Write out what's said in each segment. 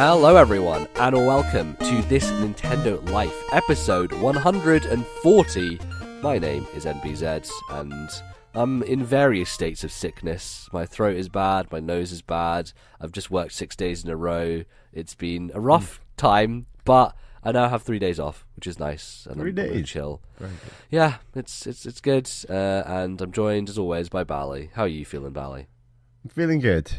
Hello everyone, and welcome to This Nintendo Life, episode 140. My name is NBZ, and I'm in various states of sickness. My throat is bad, my nose is bad, I've just worked 6 days in a row. It's been a rough time, but I now have 3 days off, which is nice. And 3 days? I'm chill. Very good. Yeah, it's good, and I'm joined, as always, by Bally. How are you feeling, Bally? I'm feeling good.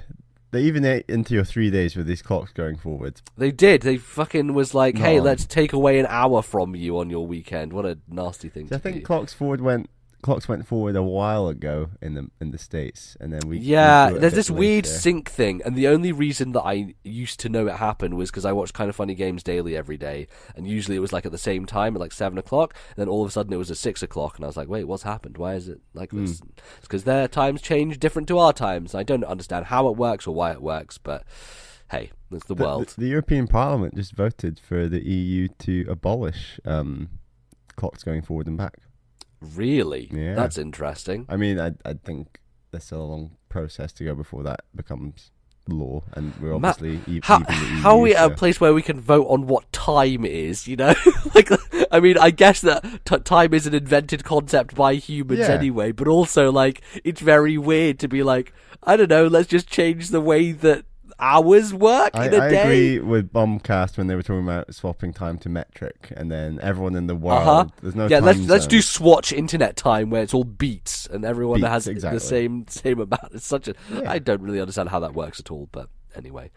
They even ate into your 3 days with these clocks going forward. They did. They fucking was like, hey, No. let's take away an hour from you on your weekend. What a nasty thing So to I think do. clocks went forward a while ago in the States, and then we do Yeah, it a there's bit this weird later. sync thing, and the only reason that I used to know it happened was because I watched Kind of Funny Games daily every day, and usually it was like at the same time at like 7 o'clock, and then all of a sudden it was at 6 o'clock, and I was like, wait, what's happened? Why is it like this? It's because their times change different to our times. I don't understand how it works or why it works, but hey, it's the world. The European Parliament just voted for the EU to abolish clocks going forward and back. Really? Yeah. That's interesting. I mean, I think there's still a long process to go before that becomes law, and we're obviously How even the EU, are we at a so- place where we can vote on what time is, you know? Like, I mean, I guess that time is an invented concept by humans Yeah. anyway, but also, like, it's very weird to be like, I don't know, let's just change the way that hours work in a I day. agree with Bombcast when they were talking about swapping time to metric, and then everyone in the world, there's no Yeah, time let's do zone. Swatch internet time where it's all beats and everyone Beats, has exactly. the same amount. It's such a Yeah. I don't really understand how that works at all, but anyway.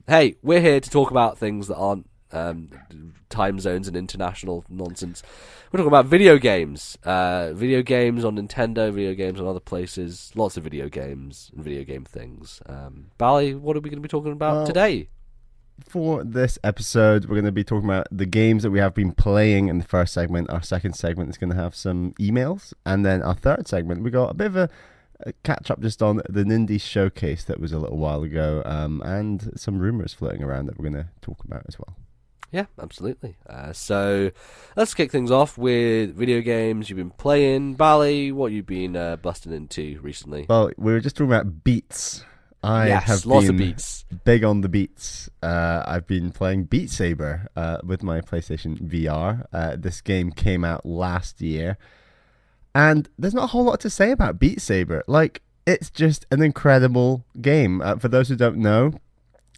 Hey, we're here to talk about things that aren't time zones and international nonsense. We're talking about video games. Video games on Nintendo, video games on other places, lots of video games and video game things. Bally, what are we going to be talking about today? For this episode, we're going to be talking about the games that we have been playing in the first segment. Our second segment is going to have some emails, and then our third segment, we got a bit of a catch up just on the Nindies showcase that was a little while ago, and some rumors floating around that we're going to talk about as well. Yeah, absolutely. So let's kick things off with video games you've been playing. Bally, what you been busting into recently? Well, we were just talking about beats. I Yes, have lots of been beats. big on the beats. I've been playing Beat Saber with my PlayStation VR. This game came out last year, and there's not a whole lot to say about Beat Saber. Like, it's just an incredible game. For those who don't know,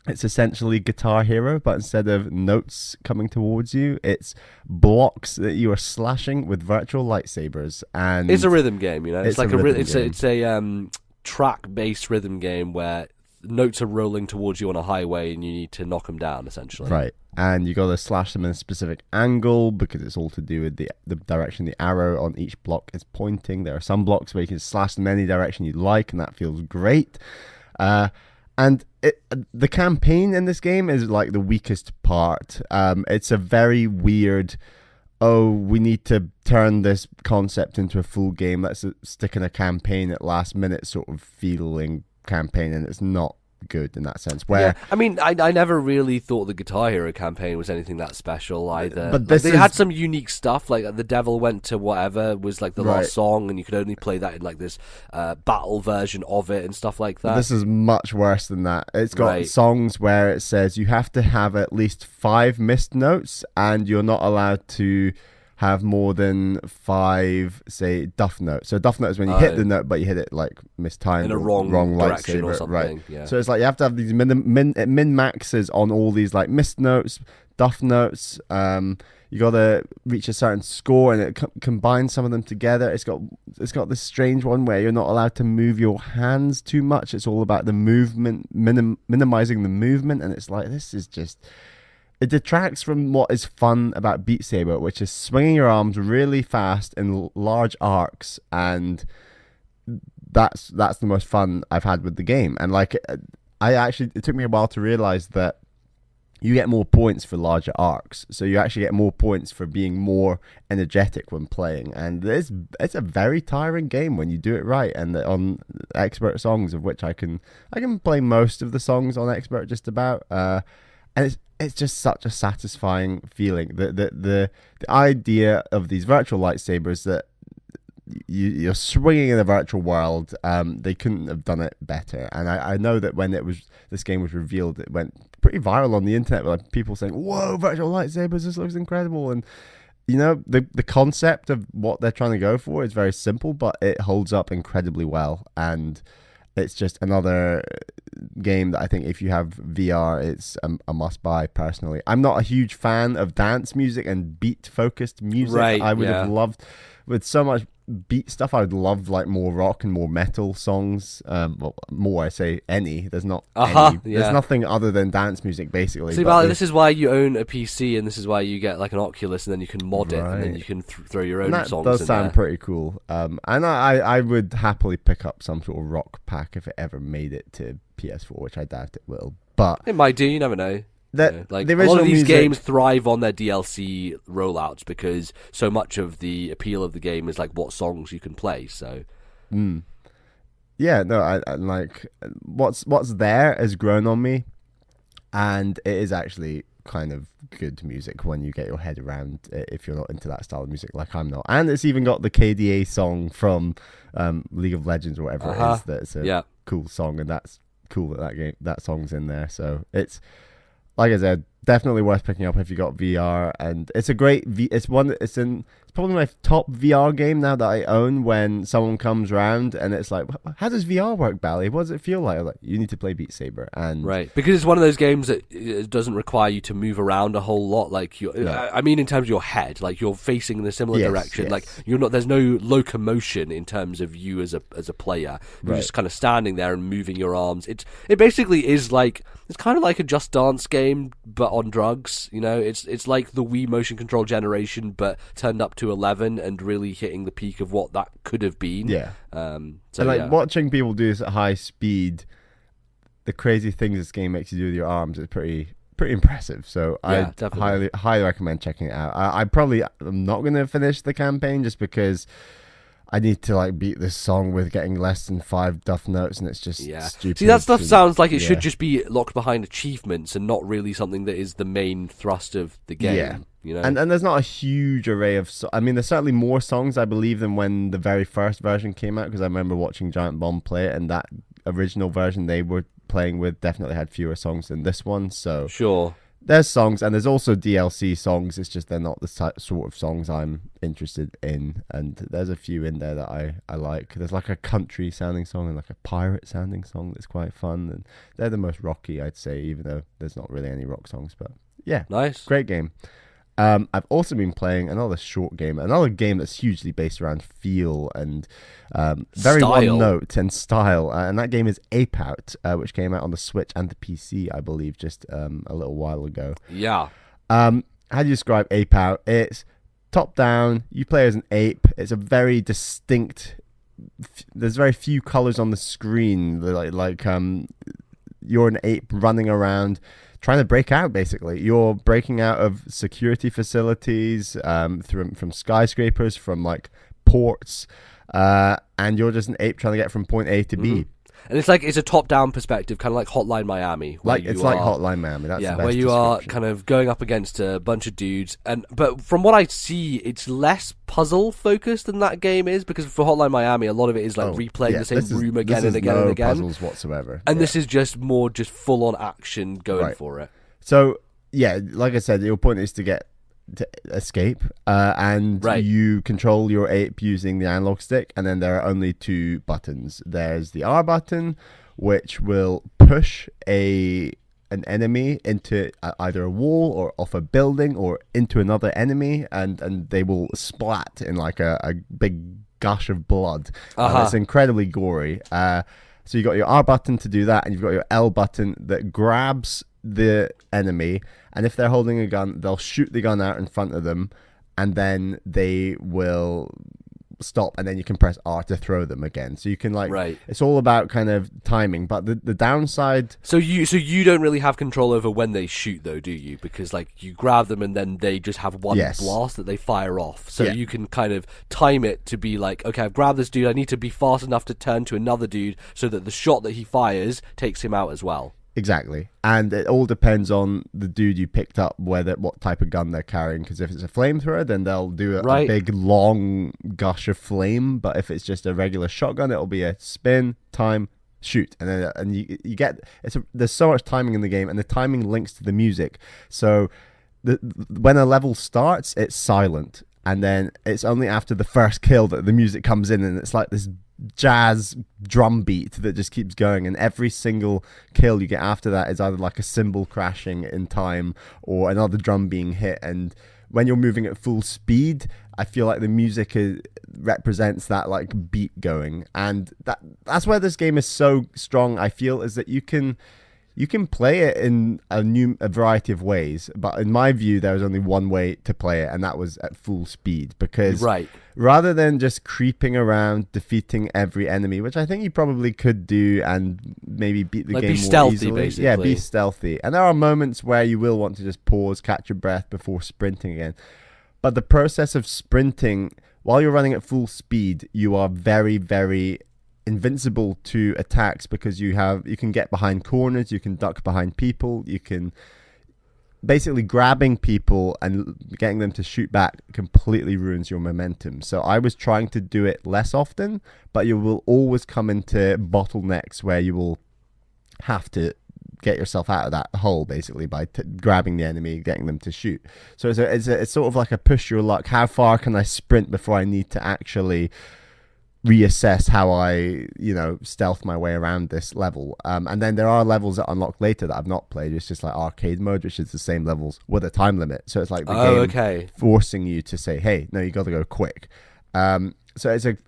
it's essentially Guitar Hero, but instead of notes coming towards you, it's blocks that you are slashing with virtual lightsabers. And It's a rhythm game, you know. It's It's like a rhythm it's game. a track-based rhythm game where notes are rolling towards you on a highway and you need to knock them down, essentially. right, and you got to slash them in a specific angle because it's all to do with the direction the arrow on each block is pointing. There are some blocks where you can slash them any direction you like, and that feels great. And the campaign in this game is like the weakest part. It's a very weird, we need to turn this concept into a full game, let's stick in a campaign at last minute sort of feeling campaign, and it's not good in that sense. Where Yeah, I mean, I never really thought the Guitar Hero campaign was anything that special either. But Like, this they is- had some unique stuff, like The Devil Went to Whatever was like the Right. last song, and you could only play that in like this battle version of it and stuff like that. This is much worse than that. It's got Right. songs where it says you have to have at least 5 missed notes, and you're not allowed to have more than 5, say, duff notes. So duff note is when you hit the note, but you hit it like mistimed In a or wrong direction or lightsaber, something, right? yeah. So it's like you have to have these min maxes on all these like missed notes, duff notes. You got to reach a certain score, and it combines some of them together. It's got this strange one where you're not allowed to move your hands too much. It's all about the movement, minimizing the movement, and it's like this is just. It detracts from what is fun about Beat Saber, which is swinging your arms really fast in large arcs, and that's the most fun I've had with the game. And like, it took me a while to realize that you get more points for larger arcs, so you actually get more points for being more energetic when playing. And it's a very tiring game when you do it right. And on expert songs, of which I can play most of the songs on expert just about. And it's just such a satisfying feeling. The idea of these virtual lightsabers that you're swinging in a virtual world. They couldn't have done it better. And I know that when this game was revealed, it went pretty viral on the internet, like people saying, "Whoa, virtual lightsabers! This looks incredible!" And the concept of what they're trying to go for is very simple, but it holds up incredibly well. And it's just another game that I think if you have VR, it's a must buy. Personally, I'm not a huge fan of dance music and beat focused music. Right, I would have loved, with so much beat stuff, I would love like more rock and more metal songs. Well, more, I say any. There's not any. There's nothing other than dance music basically. See, but this is why you own a PC, and this is why you get like an Oculus, and then you can mod it, and then you can throw your own songs in there. That does sound pretty cool. And I would happily pick up some sort of rock pack if it ever made it to PS4, which I doubt it will. But it might do. You never know. Like a lot of these games thrive on their DLC rollouts because so much of the appeal of the game is like what songs you can play. So, yeah, no, I like what's there has grown on me, and it is actually kind of good music when you get your head around it, if you're not into that style of music like I'm not. And it's even got the KDA song from League of Legends or whatever it is. That's a cool song, and that's cool that song's in there. So it's, like I said, definitely worth picking up if you got VR, and it's a great it's probably my top VR game now that I own. When someone comes around and it's like, how does VR work, Bally? What does it feel like? I'm like, you need to play Beat Saber, and because it's one of those games that it doesn't require you to move around a whole lot. Like I mean, in terms of your head, like you're facing in a similar direction. Like you're not. There's no locomotion in terms of you as a player. You're just kind of standing there and moving your arms. It basically is like, it's kind of like a Just Dance game, but on drugs. It's like the Wii motion control generation, but turned up to 11 and really hitting the peak of what that could have been. Watching people do this at high speed, the crazy things this game makes you do with your arms is pretty impressive. So I highly recommend checking it out. I'm not going to finish the campaign just because I need to like beat this song with getting less than 5 duff notes, and it's just stupid. See, that stuff sounds like it should just be locked behind achievements and not really something that is the main thrust of the game. And there's not a huge array of I mean, there's certainly more songs, I believe, than when the very first version came out, because I remember watching Giant Bomb play it, and that original version they were playing with definitely had fewer songs than this one. So sure, there's songs, and there's also DLC songs. It's just they're not the sort of songs I'm interested in. And there's a few in there that I like. There's like a country sounding song and like a pirate sounding song that's quite fun. And they're the most rocky, I'd say, even though there's not really any rock songs. But yeah, nice, great game. I've also been playing another short game, another game that's hugely based around feel and very one note and style, and that game is Ape Out, which came out on the Switch and the PC, I believe, just a little while ago. Yeah. How do you describe Ape Out? It's top down. You play as an ape. It's a very distinct. There's very few colors on the screen. You're an ape running around, trying to break out. Basically, you're breaking out of security facilities, from skyscrapers, from like ports, and you're just an ape trying to get from point A to B. And it's a top-down perspective, kind of like Hotline Miami. Like Hotline Miami. That's the best where you are kind of going up against a bunch of dudes, but from what I see, it's less puzzle-focused than that game is, because for Hotline Miami, a lot of it is like replaying the same room again and again and again. Puzzles whatsoever. And this is just more full-on action going for it. So yeah, like I said, your point is to escape, and you control your ape using the analog stick, and then there are only 2 buttons. There's the R button, which will push an enemy into either a wall or off a building or into another enemy, and they will splat in like a big gush of blood. It's incredibly gory. So you got your R button to do that, and you've got your L button that grabs the enemy, and if they're holding a gun, they'll shoot the gun out in front of them, and then they will stop, and then you can press R to throw them again. So you can it's all about kind of timing. But the downside, so you don't really have control over when they shoot, though, do you? Because you grab them and then they just have one blast that they fire off. So you can kind of time it to be like, okay, I've grabbed this dude, I need to be fast enough to turn to another dude so that the shot that he fires takes him out as well. Exactly. And it all depends on the dude you picked up, what type of gun they're carrying. Because if it's a flamethrower, then they'll do a big, long gush of flame. But if it's just a regular shotgun, it'll be a spin, time, shoot, and you get there's so much timing in the game, and the timing links to the music. So when a level starts, it's silent, and then it's only after the first kill that the music comes in, and it's like this jazz drum beat that just keeps going, and every single kill you get after that is either like a cymbal crashing in time or another drum being hit. And when you're moving at full speed, I feel like the music represents that like beat going, and that's where this game is so strong. I feel is that you can play it in a variety of ways, but in my view, there was only one way to play it, and that was at full speed. Because rather than just creeping around defeating every enemy, which I think you probably could do and maybe beat the game be more stealthy, easily. basically. Yeah, be stealthy. And there are moments where you will want to just pause, catch your breath before sprinting again. But the process of sprinting while you're running at full speed, you are very, very invincible to attacks, because you can get behind corners, you can duck behind people, you can basically grabbing people and getting them to shoot back completely ruins your momentum. So I was trying to do it less often, but you will always come into bottlenecks where you will have to get yourself out of that hole basically by grabbing the enemy, getting them to shoot. So it's sort of like a push your luck. How far can I sprint before I need to actually reassess how I, stealth my way around this level. And then there are levels that unlock later that I've not played. It's just like arcade mode, which is the same levels with a time limit. So it's like the game forcing you to say, hey, no, you got to go quick. So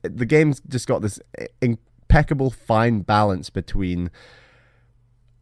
the game's just got this impeccable fine balance between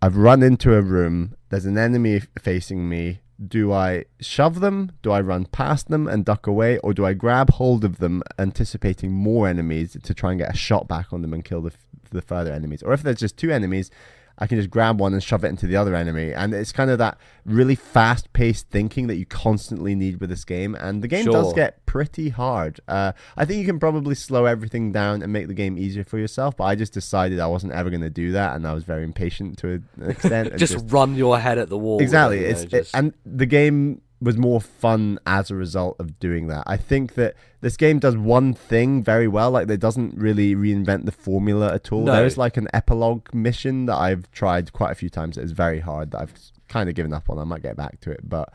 I've run into a room, there's an enemy facing me. Do I shove them? Do I run past them and duck away? Or do I grab hold of them, anticipating more enemies to try and get a shot back on them and kill the further enemies? Or if there's just two enemies, I can just grab one and shove it into the other enemy. And it's kind of that really fast-paced thinking that you constantly need with this game. And the game does get pretty hard. I think you can probably slow everything down and make the game easier for yourself, but I just decided I wasn't ever going to do that, and I was very impatient to an extent. just run your head at the wall. Exactly. And the game was more fun as a result of doing that. I think that this game does one thing very well, like it doesn't really reinvent the formula at all. There is like an epilogue mission that I've tried quite a few times that is very hard, that I've kind of given up on. I might get back to it, but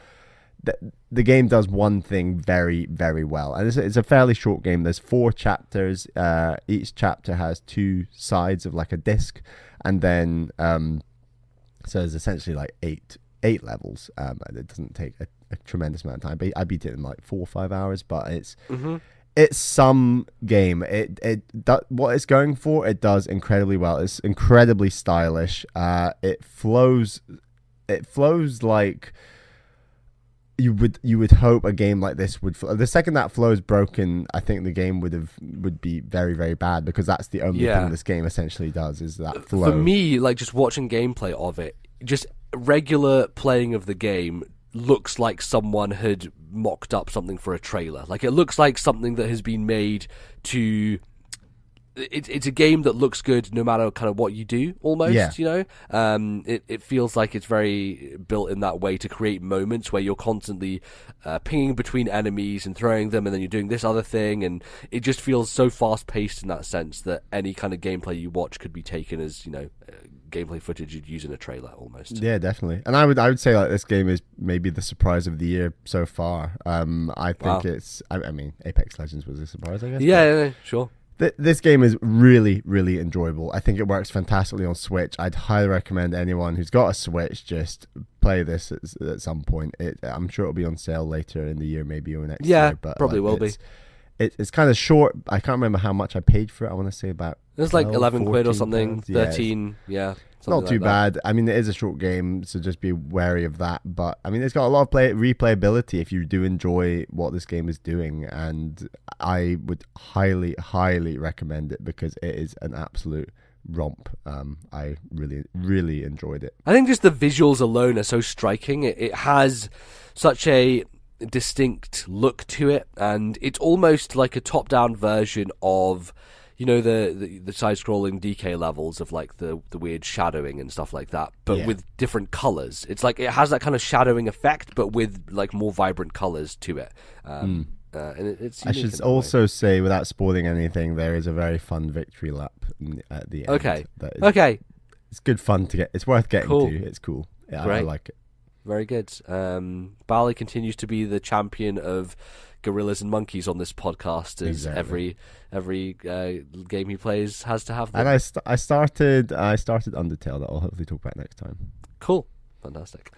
the game does one thing very, very well, and it's a fairly short game. There's 4 chapters. Each chapter has 2 sides of like a disc, and then so there's essentially like eight levels. It doesn't take a tremendous amount of time, but I beat it in like 4 or 5 hours. But it's some game. What it's going for, it does incredibly well. It's incredibly stylish. It flows like you would hope a game like this would flow. The second that flow is broken, I think the game would be very, very bad, because that's the only thing this game essentially does, is that flow. For me, like just watching gameplay of it, just regular playing of the game looks like someone had mocked up something for a trailer. Like it looks like something that has been made to... It's a game that looks good no matter kind of what you do, almost, It feels like it's very built in that way to create moments where you're constantly pinging between enemies and throwing them, and then you're doing this other thing, and it just feels so fast-paced in that sense that any kind of gameplay you watch could be taken as, gameplay footage you'd use in a trailer almost. Yeah, definitely. And I would say like this game is maybe the surprise of the year so far. I think it's... I mean, Apex Legends was a surprise, I guess. Yeah, sure. This game is really, really enjoyable. I think it works fantastically on Switch. I'd highly recommend anyone who's got a Switch just play this at some point. I'm sure it'll be on sale later in the year, maybe, or next year. But probably will be. It's kind of short. I can't remember how much I paid for it. I want to say about... It's like 11 quid or something. 13, Not too bad. I mean, it is a short game, so just be wary of that. But I mean, it's got a lot of replayability if you do enjoy what this game is doing, and I would highly, highly recommend it, because it is an absolute romp. I really, really enjoyed it. I think just the visuals alone are so striking. It has such a distinct look to it, and it's almost like a top-down version of... the side-scrolling DK levels of like the weird shadowing and stuff like that, but with different colors. It's like it has that kind of shadowing effect, but with like more vibrant colors to it. And it's I unique should in that way. also say, without spoiling anything, there is a very fun victory lap at the end. Okay. That is, Okay. It's good fun to get. It's worth getting Cool. to. It's cool. Yeah, I Great. like it. Very good. Bali continues to be the champion of gorillas and monkeys on this podcast, as Exactly. every game he plays has to have them. And I started Undertale, that I'll hopefully talk about next time. Cool. Fantastic.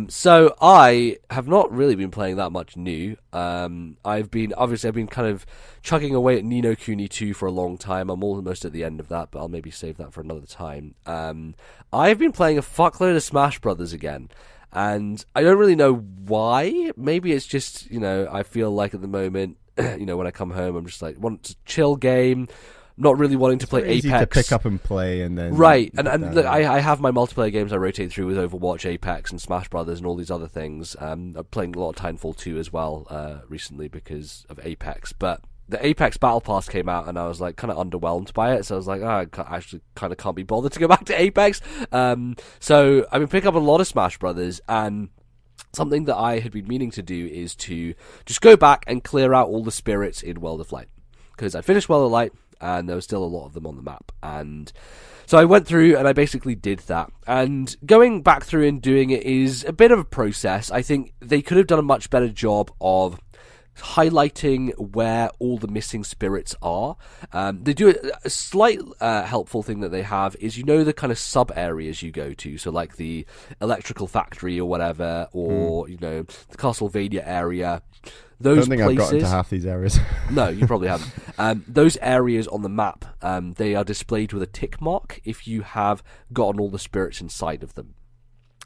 So I have not really been playing that much new. I've been kind of chugging away at Ni no Kuni 2 for a long time. I'm almost at the end of that, but I'll maybe save that for another time. I've been playing a fuckload of Smash Brothers again. And I don't really know why. Maybe it's just, I feel like at the moment, when I come home, I'm just like, want a chill game. Not really wanting to play Easy Apex. to pick up and play, and then Right, and look, I have my multiplayer games I rotate through with Overwatch, Apex, and Smash Brothers, and all these other things. I'm playing a lot of Titanfall 2 as well recently because of Apex. But the Apex Battle Pass came out, and I was like kind of underwhelmed by it. So I was like, I actually kind of can't be bothered to go back to Apex. So I've been picking up a lot of Smash Brothers, and something that I had been meaning to do is to just go back and clear out all the spirits in World of Light, because I finished World of Light, and there was still a lot of them on the map. And so I went through and I basically did that. And going back through and doing it is a bit of a process. I think they could have done a much better job of highlighting where all the missing spirits are. They do a slight helpful thing that they have is, the kind of sub areas you go to, so like the electrical factory or whatever, or the Castlevania area. Those I don't think places, I've gotten to half these areas. No, you probably haven't. Those areas on the map, they are displayed with a tick mark if you have gotten all the spirits inside of them.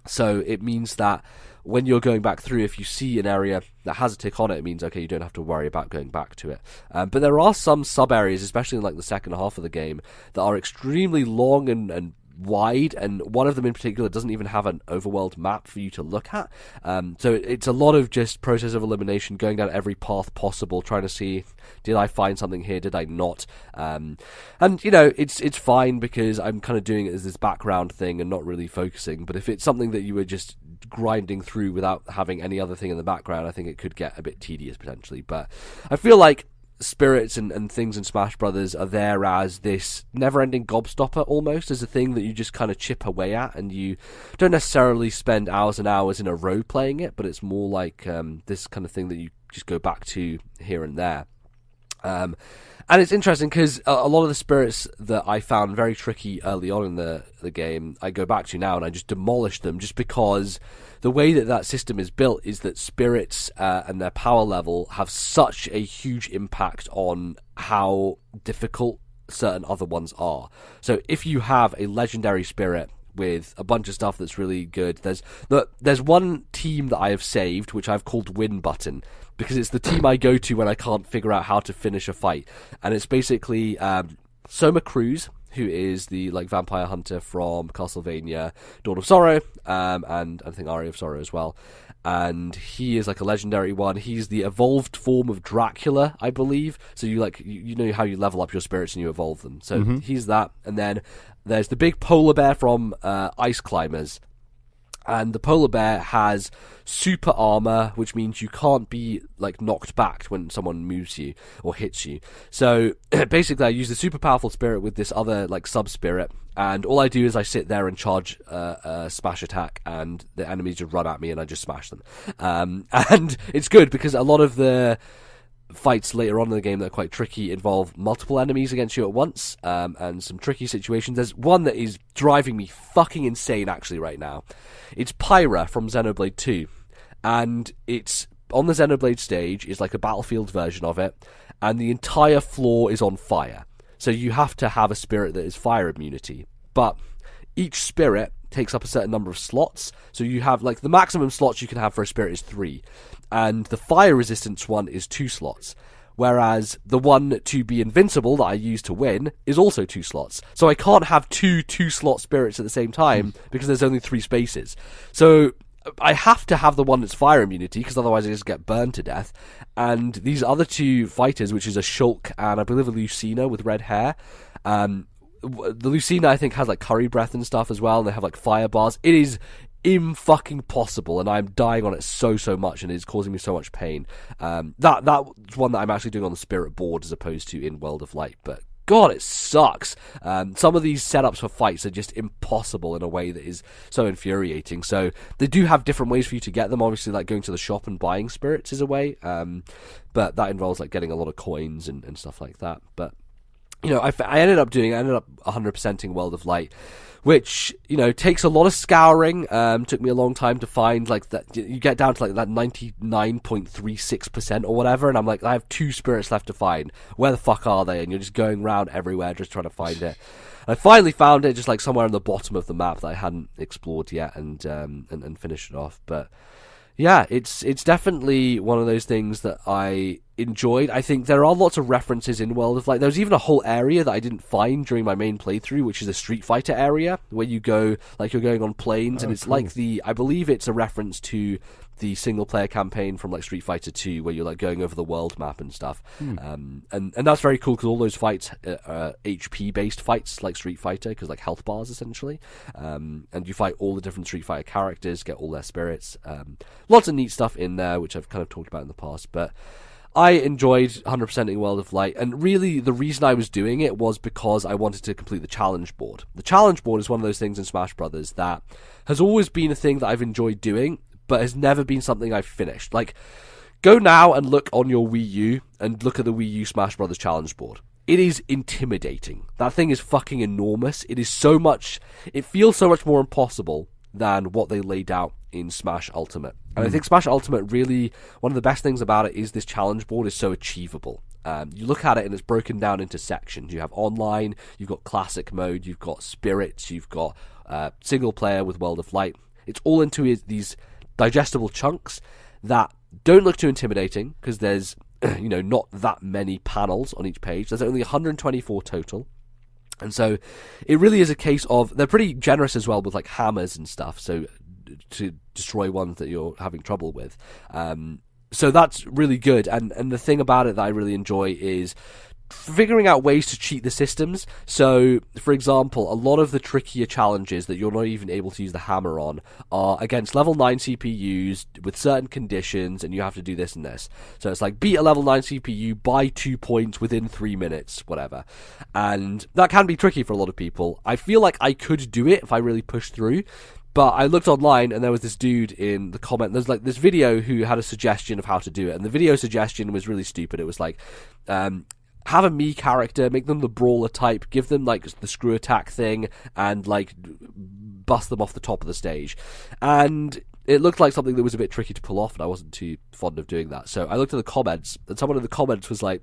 So it means that when you're going back through, if you see an area that has a tick on it, it means, okay, you don't have to worry about going back to it. But there are some sub-areas, especially in like the second half of the game, that are extremely long and wide, and one of them in particular doesn't even have an overworld map for you to look at. So it's a lot of just process of elimination, going down every path possible, trying to see, did I find something here, did I not? And it's fine because I'm kind of doing it as this background thing and not really focusing. But if it's something that you were just grinding through without having any other thing in the background, I think it could get a bit tedious potentially. But I feel like spirits and things in Smash Brothers are there as this never-ending gobstopper, almost as a thing that you just kind of chip away at, and you don't necessarily spend hours and hours in a row playing it, but it's more like this kind of thing that you just go back to here and there. And it's interesting because a lot of the spirits that I found very tricky early on in the game, I go back to now and I just demolish them, just because the way that system is built is that spirits and their power level have such a huge impact on how difficult certain other ones are. So if you have a legendary spirit with a bunch of stuff that's really good, there's one team that I have saved, which I've called Win Button, because it's the team I go to when I can't figure out how to finish a fight. And it's basically Soma Cruz, who is the vampire hunter from Castlevania Dawn of Sorrow, and I think Aria of Sorrow as well. And he is like a legendary one. He's the evolved form of Dracula, I believe. So you know how you level up your spirits and you evolve them. So he's that. And then there's the big polar bear from Ice Climbers. And the polar bear has super armor, which means you can't be knocked back when someone moves you or hits you. So basically, I use the super powerful spirit with this other sub spirit, and all I do is I sit there and charge a smash attack, and the enemies just run at me, and I just smash them. And it's good because a lot of the fights later on in the game that are quite tricky involve multiple enemies against you at once, and some tricky situations. There's one that is driving me fucking insane actually right now. It's Pyra from Xenoblade 2, and it's on the Xenoblade stage is like a battlefield version of it, and the entire floor is on fire. So you have to have a spirit that is fire immunity, but each spirit takes up a certain number of slots. So you have the maximum slots you can have for a spirit is 3, and the fire resistance one is 2 slots. Whereas the one to be invincible that I use to win is also 2 slots. So I can't have two 2-slot spirits at the same time because there's only 3 spaces. So I have to have the one that's fire immunity, because otherwise I just get burned to death. And these other 2 fighters, which is a Shulk and I believe a Lucina with red hair, the Lucina I think has curry breath and stuff as well, and they have fire bars. It is fucking possible, and I'm dying on it so much, and it's causing me so much pain. That's one that I'm actually doing on the Spirit board as opposed to in World of Light, but God, it sucks. Some of these setups for fights are just impossible in a way that is so infuriating. So they do have different ways for you to get them. Obviously, like going to the shop and buying spirits is a way, but that involves like getting a lot of coins and stuff like that. But you know, I ended up 100%ing World of Light, which, you know, takes a lot of scouring. Took me a long time to find, like, that you get down to like that 99.36% or whatever, and I'm like, I have 2 spirits left to find. Where the fuck are they? And you're just going around everywhere just trying to find it. I finally found it just like somewhere on the bottom of the map that I hadn't explored yet, and finished it off. But yeah, it's definitely one of those things that I enjoyed. I think there are lots of references in World of Light. There was even a whole area that I didn't find during my main playthrough, which is a Street Fighter area, where you go, like you're going on planes, and it's cool. Like I believe it's a reference to the single player campaign from like Street Fighter 2, where you're like going over the world map and stuff. And that's very cool, because all those fights are HP based fights like Street Fighter, because like health bars essentially. And you fight all the different Street Fighter characters, get all their spirits. Lots of neat stuff in there, which I've kind of talked about in the past, but I enjoyed 100%ing World of Light, and really the reason I was doing it was because I wanted to complete the challenge board. The challenge board is one of those things in Smash Brothers that has always been a thing that I've enjoyed doing, but has never been something I've finished. Like, go now and look on your Wii U and look at the Wii U Smash Brothers challenge board. It is intimidating. That thing is fucking enormous. It feels so much more impossible than what they laid out in Smash Ultimate. And I think Smash Ultimate, really, one of the best things about it is this challenge board is so achievable. You look at it and it's broken down into sections. You have online, you've got classic mode, you've got spirits, you've got single player with World of Light. It's all into these digestible chunks that don't look too intimidating, because there's not that many panels on each page. There's only 124 total. And so it really is a case of, they're pretty generous as well with like hammers and stuff, so to destroy ones that you're having trouble with. So that's really good. And the thing about it that I really enjoy is figuring out ways to cheat the systems. So, for example, a lot of the trickier challenges that you're not even able to use the hammer on are against level 9 CPUs with certain conditions, and you have to do this and this. So it's like, beat a level 9 CPU, buy 2 points within 3 minutes, whatever. And that can be tricky for a lot of people. I feel like I could do it if I really pushed through, but I looked online and there was this dude in the comment, there's like this video who had a suggestion of how to do it, and the video suggestion was really stupid. It was like, have a Mii character, make them the brawler type, give them like the screw attack thing, and like bust them off the top of the stage. And it looked like something that was a bit tricky to pull off, and I wasn't too fond of doing that. So I looked at the comments, and someone in the comments was like,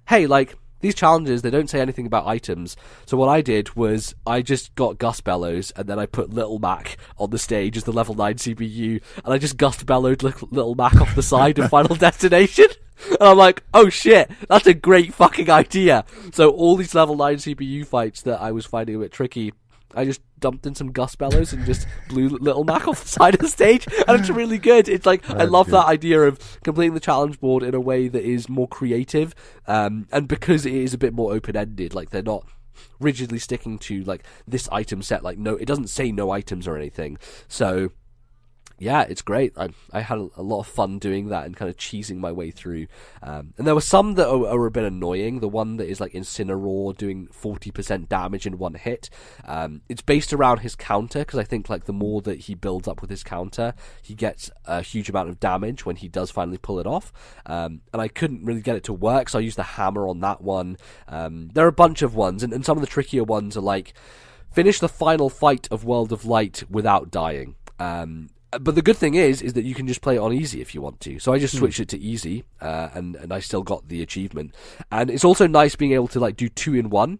hey, like, these challenges, they don't say anything about items. So what I did was I just got Gus Bellows, and then I put Little Mac on the stage as the level 9 CPU, and I just Gus Bellowed Little Mac off the side of Final Destination. And I'm like, oh shit, that's a great fucking idea. So all these level 9 CPU fights that I was finding a bit tricky, I just dumped in some Gus Bellows and just blew Little Mac off the side of the stage, and it's really good. It's like, I love that idea of completing the challenge board in a way that is more creative, and because it is a bit more open-ended, like they're not rigidly sticking to like this item set, like no, it doesn't say no items or anything. So yeah, it's great. I had a lot of fun doing that and kind of cheesing my way through. And there were some that are a bit annoying. The one that is like Incineroar doing 40% damage in one hit. It's based around his counter, because I think like the more that he builds up with his counter, he gets a huge amount of damage when he does finally pull it off. And I couldn't really get it to work, so I used the hammer on that one. There are a bunch of ones, and some of the trickier ones are like, finish the final fight of World of Light without dying. But the good thing is that you can just play it on easy if you want to. So I just switched it to easy, and I still got the achievement. And it's also nice being able to like do 2 in 1.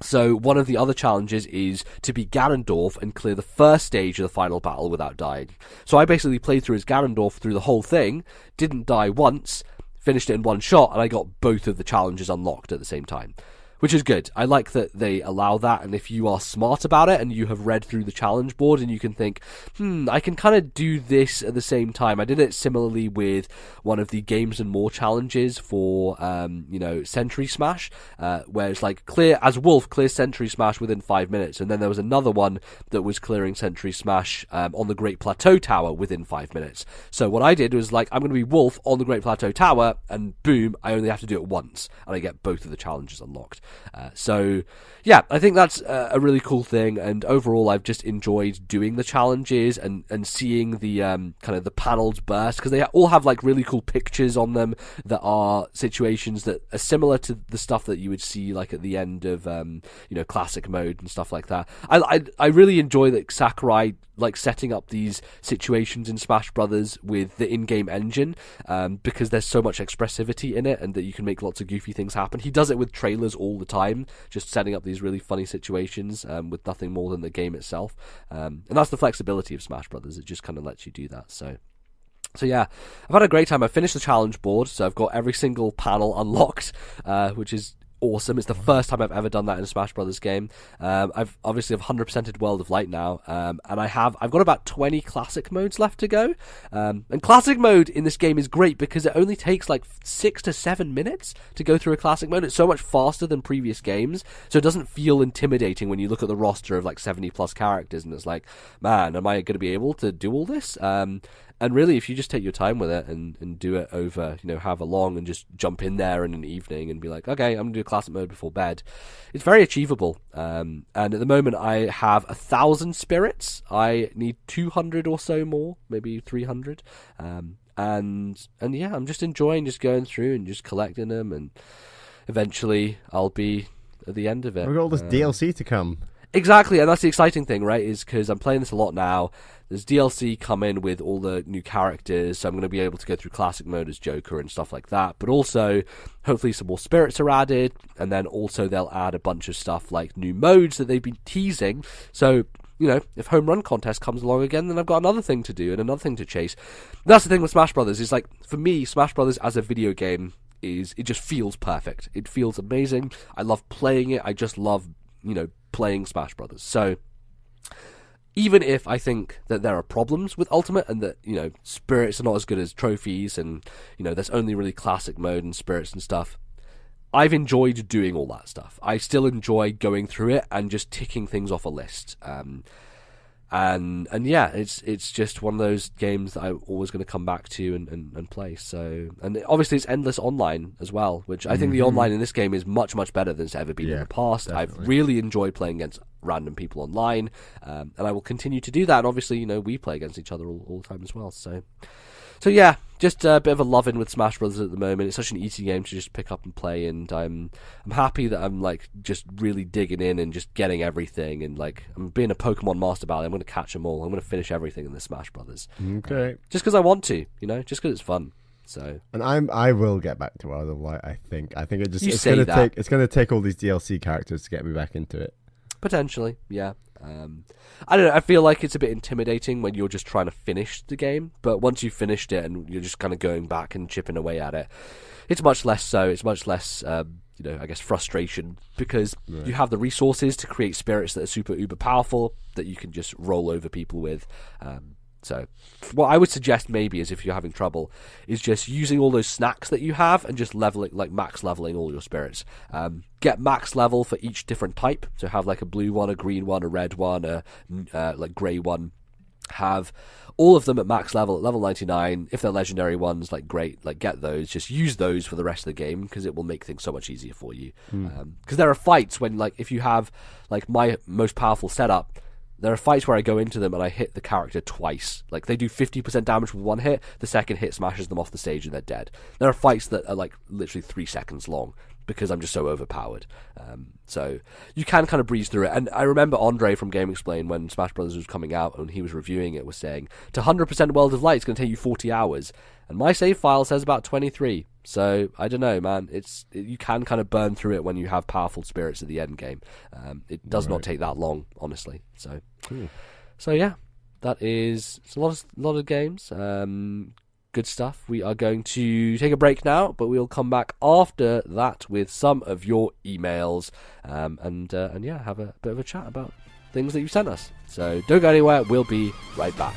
So one of the other challenges is to be Ganondorf and clear the first stage of the final battle without dying. So I basically played through as Ganondorf through the whole thing, didn't die once, finished it in one shot, and I got both of the challenges unlocked at the same time. Which is good. I like that they allow that, and if you are smart about it and you have read through the challenge board and you can think, I can kind of do this at the same time. I did it similarly with one of the Games and More challenges for, Century Smash, where it's like clear Century Smash within 5 minutes, and then there was another one that was clearing Century Smash on the Great Plateau Tower within 5 minutes. So what I did was like, I'm going to be Wolf on the Great Plateau Tower, and boom, I only have to do it once, and I get both of the challenges unlocked. So yeah, I think that's a really cool thing, and overall I've just enjoyed doing the challenges and seeing the kind of the panels burst, because they all have like really cool pictures on them that are situations that are similar to the stuff that you would see like at the end of classic mode and stuff like that. I really enjoy that Sakurai like setting up these situations in Smash Brothers with the in-game engine, because there's so much expressivity in it and that you can make lots of goofy things happen. He does it with trailers all the time, just setting up these really funny situations with nothing more than the game itself, and that's the flexibility of Smash Brothers. It just kind of lets you do that. So yeah, I've had a great time. I finished the challenge board, so I've got every single panel unlocked, which is awesome. It's the first time I've ever done that in a Smash Brothers game. I've 100%ed World of Light now, and I've got about 20 classic modes left to go. And classic mode in this game is great because it only takes like 6 to 7 minutes to go through a classic mode. It's so much faster than previous games, so it doesn't feel intimidating when you look at the roster of like 70 plus characters and it's like, man, am I going to be able to do all this? And really, if you just take your time with it and do it over, however long, and just jump in there in an evening and be like, okay, I'm going to do classic mode before bed, it's very achievable. And at the moment, I have 1,000 spirits. I need 200 or so more, maybe 300. And yeah, I'm just enjoying just going through and just collecting them, and eventually I'll be at the end of it. We've got all this DLC to come. Exactly, and that's the exciting thing, right, is because I'm playing this a lot now. There's DLC coming with all the new characters, so I'm going to be able to go through classic mode as Joker and stuff like that, but also, hopefully some more spirits are added, and then also they'll add a bunch of stuff like new modes that they've been teasing, so, if Home Run Contest comes along again, then I've got another thing to do and another thing to chase. That's the thing with Smash Brothers, is like, for me, Smash Brothers as a video game it just feels perfect. It feels amazing. I love playing it. I just love, playing Smash Brothers. So even if I think that there are problems with Ultimate and that, spirits are not as good as trophies and, there's only really classic mode and spirits and stuff, I've enjoyed doing all that stuff. I still enjoy going through it and just ticking things off a list. And yeah, it's just one of those games that I'm always going to come back to and play. So, and obviously it's endless online as well, which I think the online in this game is much, much better than it's ever been in the past. Definitely. I've really enjoyed playing against random people online, and I will continue to do that. And obviously, we play against each other all the time as well. So yeah, just a bit of a love-in with Smash Brothers at the moment. It's such an easy game to just pick up and play, and I'm happy that I'm like just really digging in and just getting everything, and like I'm being a Pokemon master battle. I'm going to catch them all. I'm going to finish everything in the Smash Brothers. Okay. Just because I want to, just because it's fun. So. And I will get back to World of Light. I think it's going to take all these DLC characters to get me back into it. Potentially, yeah. I don't know, I feel like it's a bit intimidating when you're just trying to finish the game, but once you've finished it and you're just kind of going back and chipping away at it, it's much less so. It's much less, I guess, frustration, because you have the resources to create spirits that are super uber powerful that you can just roll over people with. So what I would suggest maybe is, if you're having trouble, is just using all those snacks that you have and just leveling, like max leveling all your spirits. Get max level for each different type. So have like a blue one, a green one, a red one, a like grey one. Have all of them at max level, at level 99. If they're legendary ones, like great, like get those. Just use those for the rest of the game, because it will make things so much easier for you. Because there are fights when, like, if you have like my most powerful setup, there are fights where I go into them and I hit the character twice. Like, they do 50% damage with one hit, the second hit smashes them off the stage and they're dead. There are fights that are like literally 3 seconds long, because I'm just so overpowered. So you can kind of breeze through it. And I remember Andre from Game Explain, when Smash Bros. Was coming out and he was reviewing it, was saying, to 100% World of Light, it's going to take you 40 hours. And my save file says about 23. So, I don't know, man. You can kind of burn through it when you have powerful spirits at the end game. It does not take that long, honestly. So, So yeah, that is... It's a lot of games. good stuff. We are going to take a break now, but we'll come back after that with some of your emails and have a bit of a chat about things that you sent us. So don't go anywhere. We'll be right back.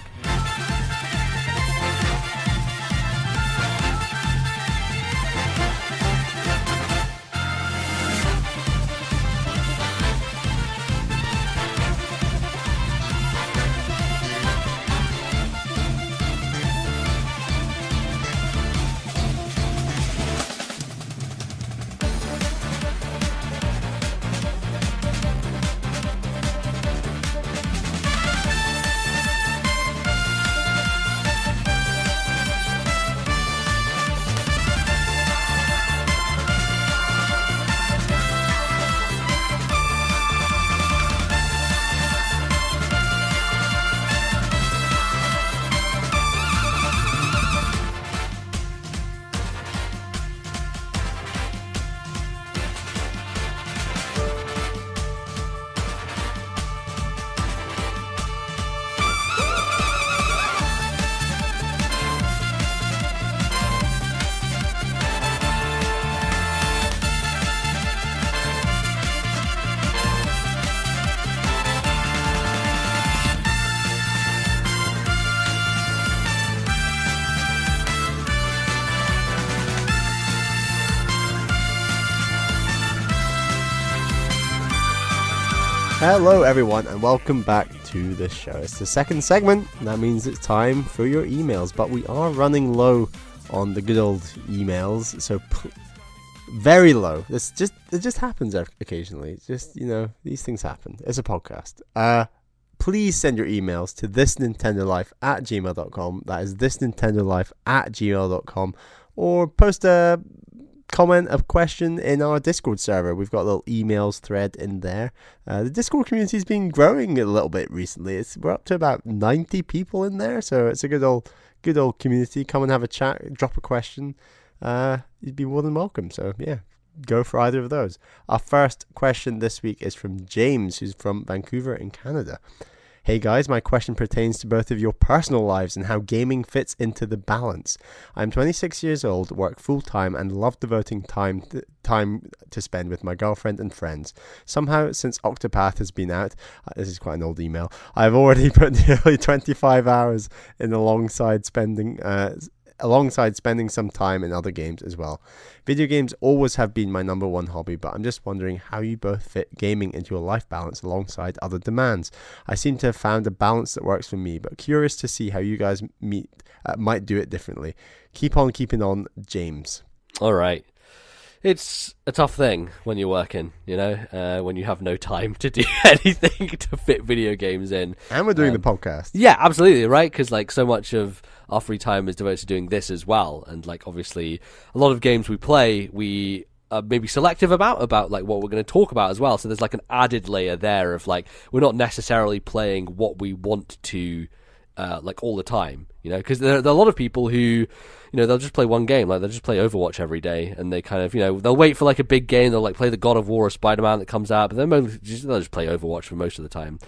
Hello everyone and welcome back to the show. It's the second segment, and that means it's time for your emails, but we are running low on the good old emails, so very low. It just happens occasionally. It's just, these things happen. It's a podcast. Please send your emails to ThisNintendoLife@gmail.com. That is ThisNintendoLife@gmail.com, or post a comment, a question in our Discord server. We've got a little emails thread in there. The Discord community has been growing a little bit recently. We're up to about 90 people in there, so it's a good old community. Come and have a chat, drop a question. You'd be more than welcome. So yeah, go for either of those. Our first question this week is from James, who's from Vancouver in Canada. Hey guys, my question pertains to both of your personal lives and how gaming fits into the balance. I'm 26 years old, work full-time and love devoting time to spend with my girlfriend and friends. Somehow, since Octopath has been out, this is quite an old email, I've already put nearly 25 hours in alongside spending some time in other games as well. Video games always have been my number one hobby, but I'm just wondering how you both fit gaming into your life balance alongside other demands. I seem to have found a balance that works for me, but curious to see how you guys might do it differently. Keep on keeping on, James. All right. It's a tough thing when you're working, when you have no time to do anything to fit video games in. And we're doing the podcast. Yeah, absolutely, right? Because so much of our free time is devoted to doing this as well. And obviously, a lot of games we play, we are maybe selective about what we're going to talk about as well. So there's an added layer there of we're not necessarily playing what we want to all the time, because there are a lot of people who, they'll just play one game, they'll just play Overwatch every day, and they kind of, they'll wait for a big game, they'll play the God of War or Spider-Man that comes out, but then they'll just play Overwatch for most of the time.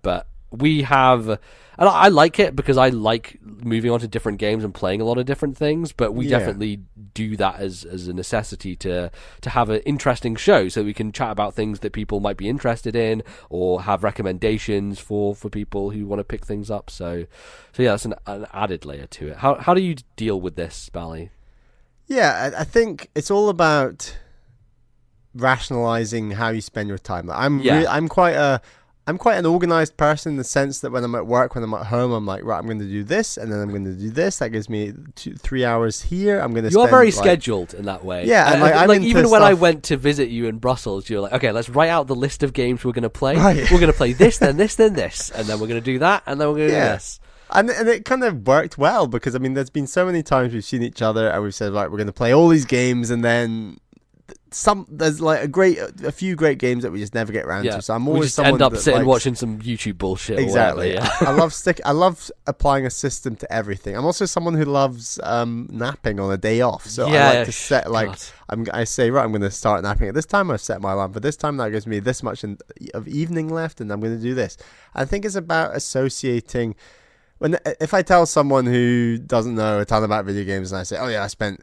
But we have, and I like it because I like moving on to different games and playing a lot of different things, but we definitely do that as a necessity to have an interesting show so we can chat about things that people might be interested in or have recommendations for people who want to pick things up. So yeah, that's an added layer to it. How do you deal with this, Bally? Yeah, I think it's all about rationalizing how you spend your time. I'm quite an organized person in the sense that when I'm at work, when I'm at home, I'm right, I'm going to do this, and then I'm going to do this. That gives me 3 hours here. I'm going to. You are very scheduled in that way. Yeah, and even when I went to visit you in Brussels, you're okay, let's write out the list of games we're going to play. Right. We're going to play this, then this, then this, and then we're going to do that, and then we're going to do this. And it kind of worked well because there's been so many times we've seen each other and we've said we're going to play all these games, and then there's a few great games that we just never get around to. So I'm always just end up sitting watching some YouTube bullshit. Exactly. Or whatever, yeah. I love applying a system to everything. I'm also someone who loves napping on a day off. So I like to set I say I'm going to start napping at this time. I've set my alarm for this time. That gives me this much of evening left, and I'm going to do this. I think it's about associating if I tell someone who doesn't know a ton about video games and I say, oh yeah, I spent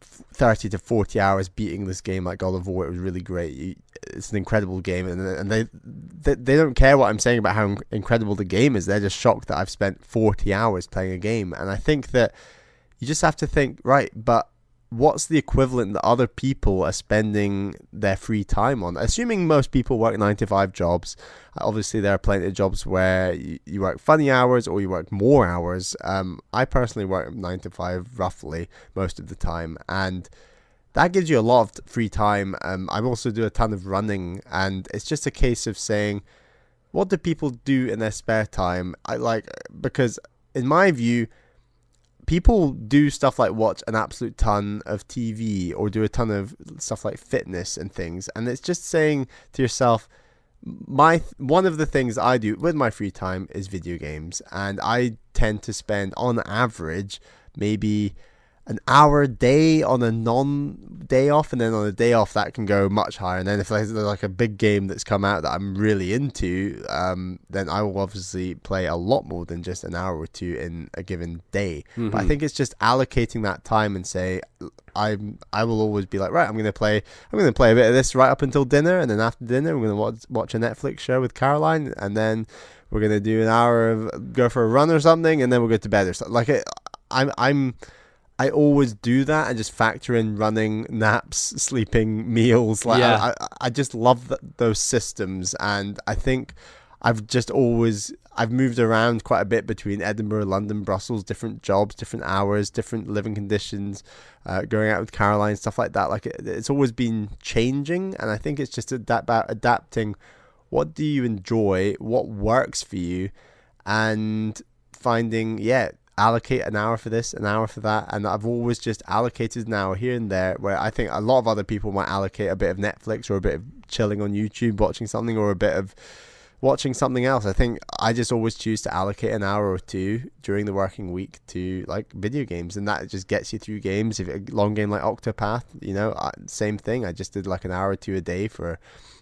30 to 40 hours beating this game like God of War, it was really great, it's an incredible game, and they don't care what I'm saying about how incredible the game is. They're just shocked that I've spent 40 hours playing a game. And I think that you just have to think, right, but what's the equivalent that other people are spending their free time on? Assuming most people work 9-to-5 jobs, obviously there are plenty of jobs where you work funny hours or you work more hours. I personally work 9-to-5 roughly most of the time, and that gives you a lot of free time. I also do a ton of running, and it's just a case of saying, what do people do in their spare time? Because in my view, people do stuff like watch an absolute ton of TV or do a ton of stuff like fitness and things. And it's just saying to yourself, one of the things I do with my free time is video games. And I tend to spend, on average, maybe an hour a day on a non-day off, and then on a day off that can go much higher. And then if there's like a big game that's come out that I'm really into, then I will obviously play a lot more than just an hour or two in a given day. Mm-hmm. But I think it's just allocating that time and say, I will always be like, right, I'm gonna play a bit of this right up until dinner, and then after dinner we're gonna watch a Netflix show with Caroline, and then we're gonna do an hour of go for a run or something, and then we'll go to bed or something. Like I always do that and just factor in running, naps, sleeping, meals. I just love those systems, and I think I've moved around quite a bit between Edinburgh, London, Brussels, different jobs, different hours, different living conditions, going out with Caroline, stuff like that. Like it's always been changing, and I think it's just about adapting. What do you enjoy? What works for you? And finding, allocate an hour for this, an hour for that. And I've always just allocated an hour here and there, where I think a lot of other people might allocate a bit of Netflix or a bit of chilling on YouTube, watching something, or a bit of watching something else. I think I just always choose to allocate an hour or two during the working week to like video games, and that just gets you through games. If a long game like Octopath, same thing. I just did like an hour or two a day for,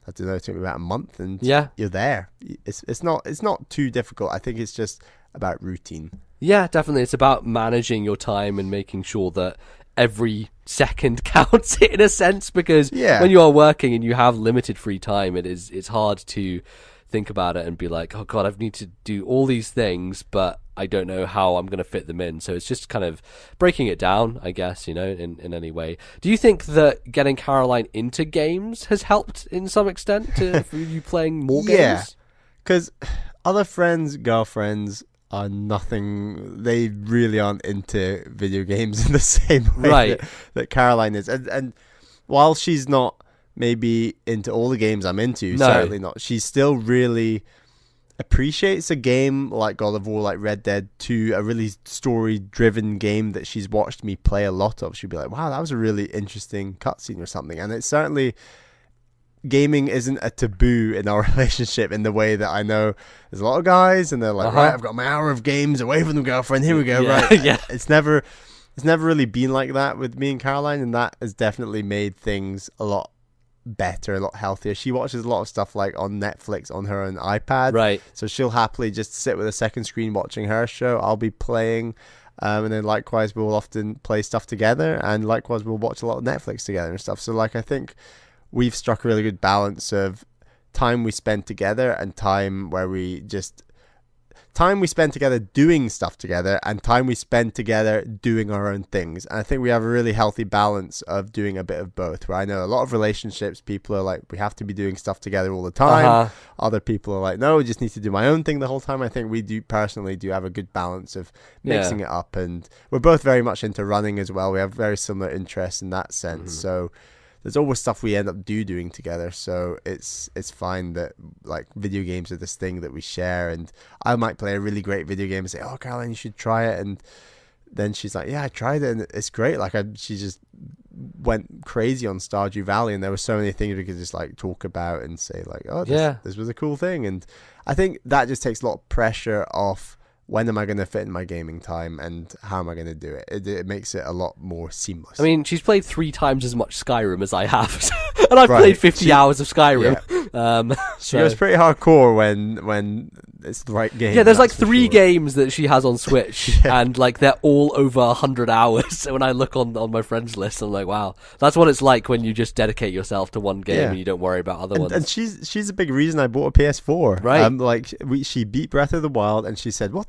I don't know, it took me about a month, and you're there. It's not too difficult. I think it's just about routine. Yeah, definitely. It's about managing your time and making sure that every second counts in a sense, because when you are working and you have limited free time, it's hard to think about it and be like, oh God, I need to do all these things, but I don't know how I'm going to fit them in. So it's just kind of breaking it down, I guess, in any way. Do you think that getting Caroline into games has helped in some extent for you playing more games? Yeah, because other friends, girlfriends are nothing. They really aren't into video games in the same way that Caroline is. And while she's not maybe into all the games I'm into, certainly not, she still really appreciates a game like God of War, like Red Dead 2, a really story-driven game that she's watched me play a lot of. She'd be like, wow, that was a really interesting cutscene or something. And it's certainly, gaming isn't a taboo in our relationship in the way that I know there's a lot of guys, and they're like, right, I've got my hour of games away from the girlfriend, here we go, right? Yeah. It's never really been like that with me and Caroline, and that has definitely made things a lot better, a lot healthier. She watches a lot of stuff like on Netflix on her own iPad, right? So she'll happily just sit with a second screen watching her show. I'll be playing, and then likewise we'll often play stuff together, and likewise we'll watch a lot of Netflix together and stuff. So like I think we've struck a really good balance of time we spend together and time we spend together doing stuff together, and time we spend together doing our own things. And I think we have a really healthy balance of doing a bit of both, where I know a lot of relationships, people are like, we have to be doing stuff together all the time. Other people are like, no, we just need to do my own thing the whole time. I think we personally do have a good balance of mixing it up, and we're both very much into running as well. We have very similar interests in that sense. So there's always stuff we end up doing together, so it's fine that like video games are this thing that we share. And I might play a really great video game and say, oh Caroline, you should try it, and then she's like, yeah, I tried it and it's great. Like she just went crazy on Stardew Valley, and there were so many things we could just like talk about and say like, oh this was a cool thing. And I think that just takes a lot of pressure off. When am I going to fit in my gaming time, and how am I going to do it? It makes it a lot more seamless. I mean, she's played 3 times as much Skyrim as I have, and I've played 50 hours of Skyrim. She was pretty hardcore when it's the right game. Yeah, there's like that's for 3 sure. games that she has on Switch, and like they're all over 100 hours. So when I look on my friends list, I'm like, wow, that's what it's like when you just dedicate yourself to one game and you don't worry about other ones. And she's a big reason I bought a PS4. Right. Like she beat Breath of the Wild, and she said, what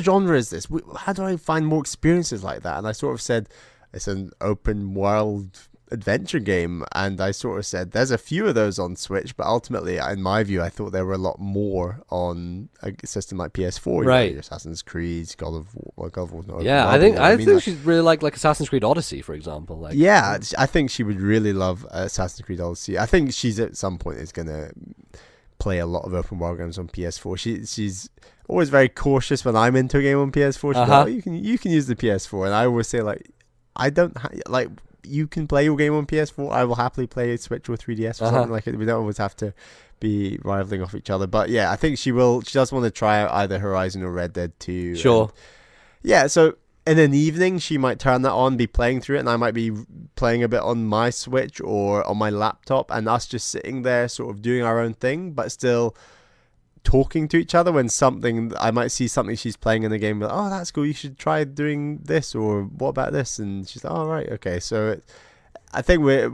genre is this? How do I find more experiences like that? And I sort of said, it's an open world adventure game, and I sort of said there's a few of those on Switch, but ultimately, in my view, I thought there were a lot more on a system like PS4. Right. Assassin's Creed, God of War. Yeah, I think she'd really like Assassin's Creed Odyssey, for example. Like, yeah, I think she would really love Assassin's Creed Odyssey. I think she's at some point is gonna play a lot of open world games on PS4. She's always very cautious when I'm into a game on PS4. She's like, oh, you can use the PS4, and I always say like, I don't like. You can play your game on PS4. I will happily play Switch or 3DS or something like it. We don't always have to be rivaling off each other. But yeah, I think she will. She does want to try out either Horizon or Red Dead 2. Sure. And yeah, so in an evening, she might turn that on, be playing through it, and I might be playing a bit on my Switch or on my laptop, and us just sitting there sort of doing our own thing, but still talking to each other. When I might see something she's playing in the game, like, oh, that's cool, you should try doing this, or what about this? And she's like, oh, right, okay. So I think we're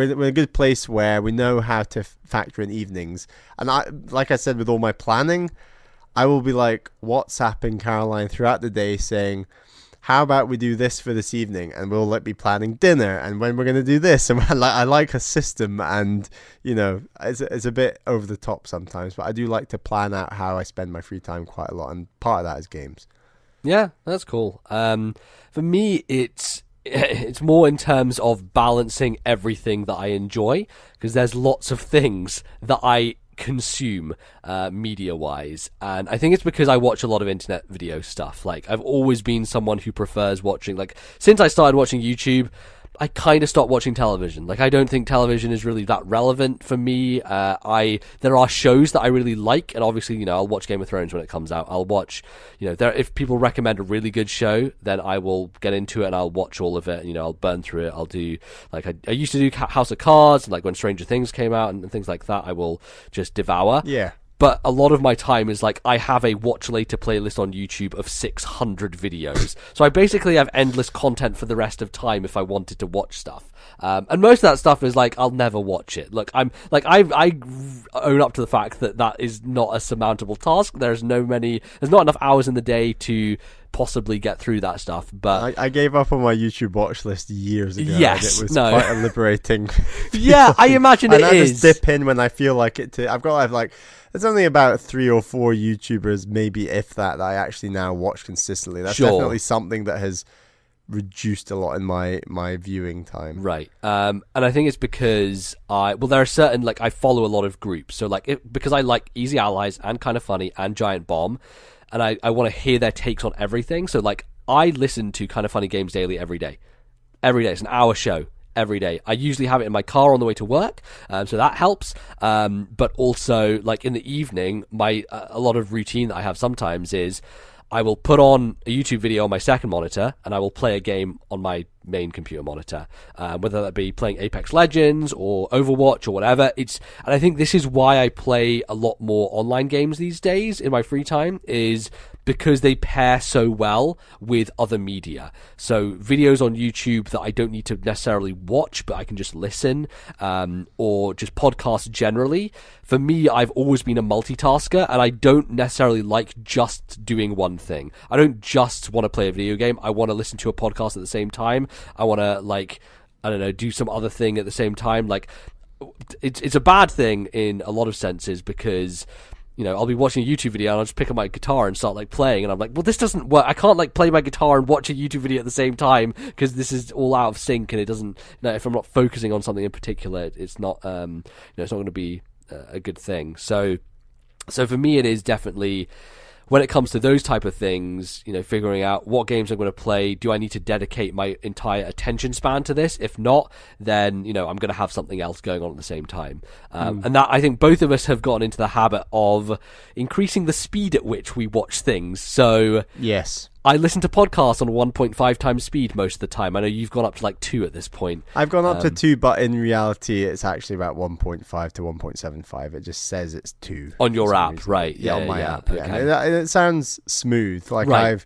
in a good place where we know how to factor in evenings. And like I said, with all my planning, I will be like WhatsApping Caroline throughout the day saying, how about we do this for this evening, and we'll be planning dinner and when we're going to do this. And I like a system, and it's a bit over the top sometimes, but I do like to plan out how I spend my free time quite a lot, and part of that is games. Yeah, that's cool. For me, it's more in terms of balancing everything that I enjoy, because there's lots of things that I consume media wise, and I think it's because I watch a lot of internet video stuff. Like, I've always been someone who prefers watching, like, since I started watching YouTube, I kind of stopped watching television. Like, I don't think television is really that relevant for me. There are shows that I really like, and obviously, I'll watch Game of Thrones when it comes out. I'll watch, if people recommend a really good show, then I will get into it and I'll watch all of it. I'll burn through it. I'll do, like, I used to do House of Cards, and like when Stranger Things came out and things like that, I will just devour. Yeah. But a lot of my time is like, I have a watch later playlist on YouTube of 600 videos. So I basically have endless content for the rest of time if I wanted to watch stuff. And most of that stuff is like, I'll never watch it. Look, I own up to the fact that is not a surmountable task. There's not enough hours in the day to possibly get through that stuff. But I gave up on my YouTube watch list years ago. Yes, and it was quite a liberating yeah, I imagine and it I is. just dip in when I feel like it. I've got like, there's only about 3 or 4 YouTubers, maybe if that I actually now watch consistently. That's definitely something that has reduced a lot in my viewing time. Right. And I think it's because there are certain, like, I follow a lot of groups. So like, because I like Easy Allies and Kind of Funny and Giant Bomb, and I want to hear their takes on everything. So like, I listen to Kind of Funny Games Daily every day. It's an hour show. Every day. I usually have it in my car on the way to work, so that helps. But also, like, in the evening, a lot of routine that I have sometimes is I will put on a YouTube video on my second monitor, and I will play a game on my main computer monitor, whether that be playing Apex Legends or Overwatch or whatever. And I think this is why I play a lot more online games these days in my free time, is because they pair so well with other media. So videos on YouTube that I don't need to necessarily watch, but I can just listen, or just podcasts generally. For me, I've always been a multitasker, and I don't necessarily like just doing one thing. I don't just want to play a video game. I want to listen to a podcast at the same time. I want to, like, I don't know, do some other thing at the same time. Like, it's a bad thing in a lot of senses, because I'll be watching a YouTube video and I'll just pick up my guitar and start, like, playing, and I'm like, well, this doesn't work. I can't, like, play my guitar and watch a YouTube video at the same time, because this is all out of sync, and it doesn't, if I'm not focusing on something in particular, it's not, it's not going to be a good thing. So for me, it is definitely, when it comes to those type of things, figuring out what games I'm going to play. Do I need to dedicate my entire attention span to this? If not, then, I'm going to have something else going on at the same time. And that, I think both of us have gotten into the habit of increasing the speed at which we watch things. So yes, I listen to podcasts on 1.5 times speed most of the time. I know you've gone up to like 2 at this point. I've gone up to 2, but in reality, it's actually about 1.5 to 1.75. It just says it's 2 on your app, right? Yeah, on my app. Okay. Yeah, it sounds smooth. Like right.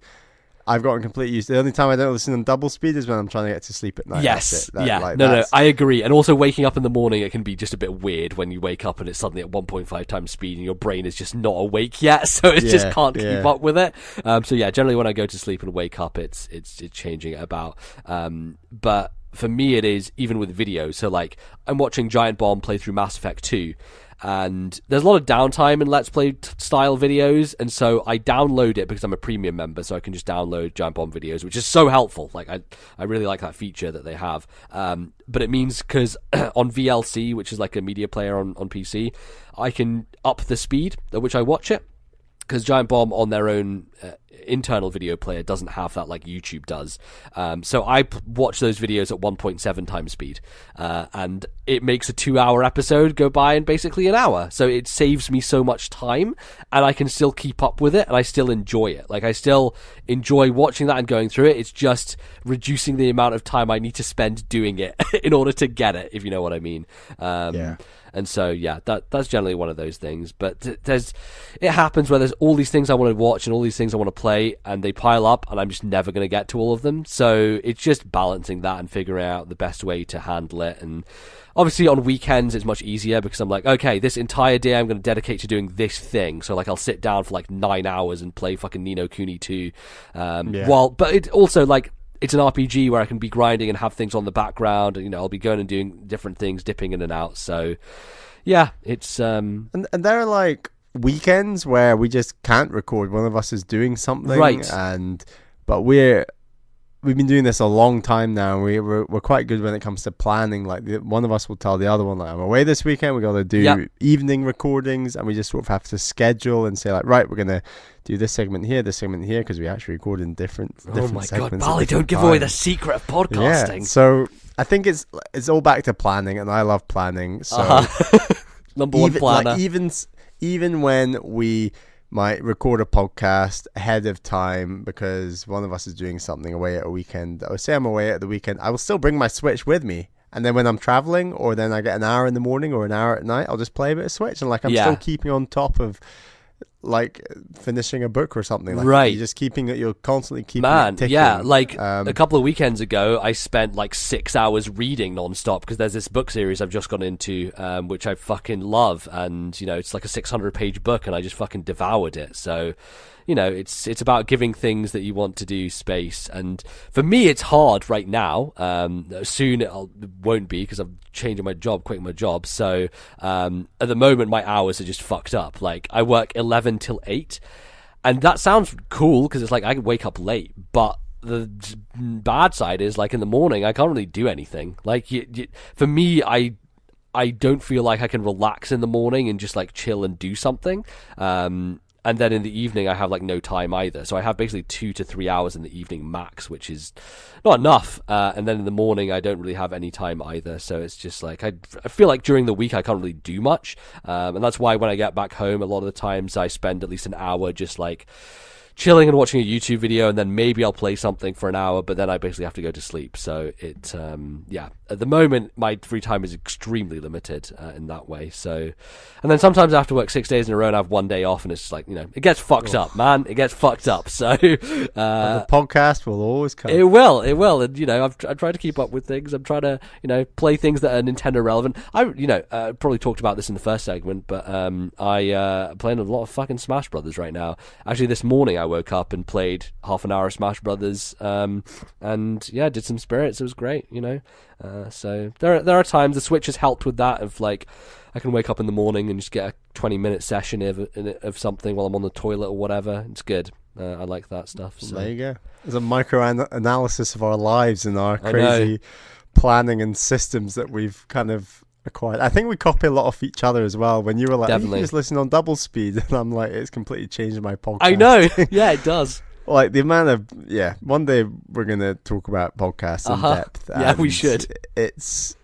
I've gotten completely used to it. The only time I don't listen on double speed is when I'm trying to get to sleep at night. Yes. No, I agree. And also waking up in the morning, it can be just a bit weird when you wake up and it's suddenly at 1.5 times speed and your brain is just not awake yet, so it just can't keep up with it. So yeah, generally when I go to sleep and wake up, it's changing it about. But for me, it is even with videos. So like I'm watching Giant Bomb play through Mass Effect 2. And there's a lot of downtime in Let's Play style videos, and so I download it because I'm a premium member, so I can just download Giant Bomb videos, which is so helpful. Like I really like that feature that they have. But it means because on VLC, which is like a media player on PC, I can up the speed at which I watch it, because Giant Bomb on their own internal video player doesn't have that like YouTube does. So I watch those videos at 1.7 times speed, and it makes a 2-hour episode go by in basically an hour. So it saves me so much time, and I can still keep up with it, and I still enjoy it. Like I still enjoy watching that and going through it. It's just reducing the amount of time I need to spend doing it in order to get it, if you know what I mean. And so, yeah, that's generally one of those things. But it happens where there's all these things I want to watch and all these things I want to play, and they pile up, and I'm just never going to get to all of them. So it's just balancing that and figuring out the best way to handle it. And obviously on weekends it's much easier because I'm like, okay, this entire day I'm going to dedicate to doing this thing. So like I'll sit down for like 9 hours and play fucking Ni no Kuni 2. But it also like, it's an RPG where I can be grinding and have things on the background, and I'll be going and doing different things, dipping in and out. So yeah, it's and there are like weekends where we just can't record. One of us is doing something, right? But we've been doing this a long time now. We're quite good when it comes to planning. Like one of us will tell the other one, like, I'm away this weekend, we got to do evening recordings, and we just sort of have to schedule and say like, right, we're gonna do this segment here, because we actually record in different oh my segments. God, Bali, don't give away the secret of podcasting. Yeah, so I think it's all back to planning, and I love planning. So number one planner. Like even when we might record a podcast ahead of time because one of us is doing something away at a weekend, or say I'm away at the weekend, I will still bring my Switch with me, and then when I'm traveling, or then I get an hour in the morning or an hour at night, I'll just play a bit of Switch, and like I'm still keeping on top of like finishing a book or something, like right? You're constantly keeping it ticking. Yeah, like a couple of weekends ago I spent like 6 hours reading non-stop because there's this book series I've just gone into, which I fucking love, and it's like a 600-page book, and I just fucking devoured it. So it's about giving things that you want to do space, and for me it's hard right now. Soon it won't be because I'm changing my job, quitting my job. So at the moment my hours are just fucked up. Like I work 11 till 8, and that sounds cool because it's like I can wake up late, but the bad side is like in the morning I can't really do anything. Like for me, I don't feel like I can relax in the morning and just like chill and do something. And then in the evening, I have like no time either. So I have basically 2 to 3 hours in the evening max, which is not enough. And then in the morning, I don't really have any time either. So it's just like, I feel like during the week, I can't really do much. And that's why when I get back home, a lot of the times I spend at least an hour just like chilling and watching a YouTube video, and then maybe I'll play something for an hour, but then I basically have to go to sleep. So it, at the moment, my free time is extremely limited in that way. So, and then sometimes I have to work 6 days in a row and I have 1 day off, and it's like, it gets fucked up, man. It gets fucked up. So, the podcast will always come. It will. And, I try to keep up with things. I'm trying to, play things that are Nintendo relevant. I probably talked about this in the first segment, but I playing a lot of fucking Smash Brothers right now. Actually, this morning I woke up and played half an hour of Smash Brothers, and did some spirits. It was great, so there are times the Switch has helped with that, of like I can wake up in the morning and just get a 20-minute session of something while I'm on the toilet or whatever. It's good. I like that stuff. So. There you go. There's a micro-analysis of our lives and our crazy planning and systems that we've kind of acquired. I think we copy a lot of each other as well. When you were like, definitely. You can just listen on double speed, and I'm like, it's completely changed my podcast. I know. Yeah, it does. Like the amount of one day we're gonna talk about podcasts in depth. Yeah, we should. It's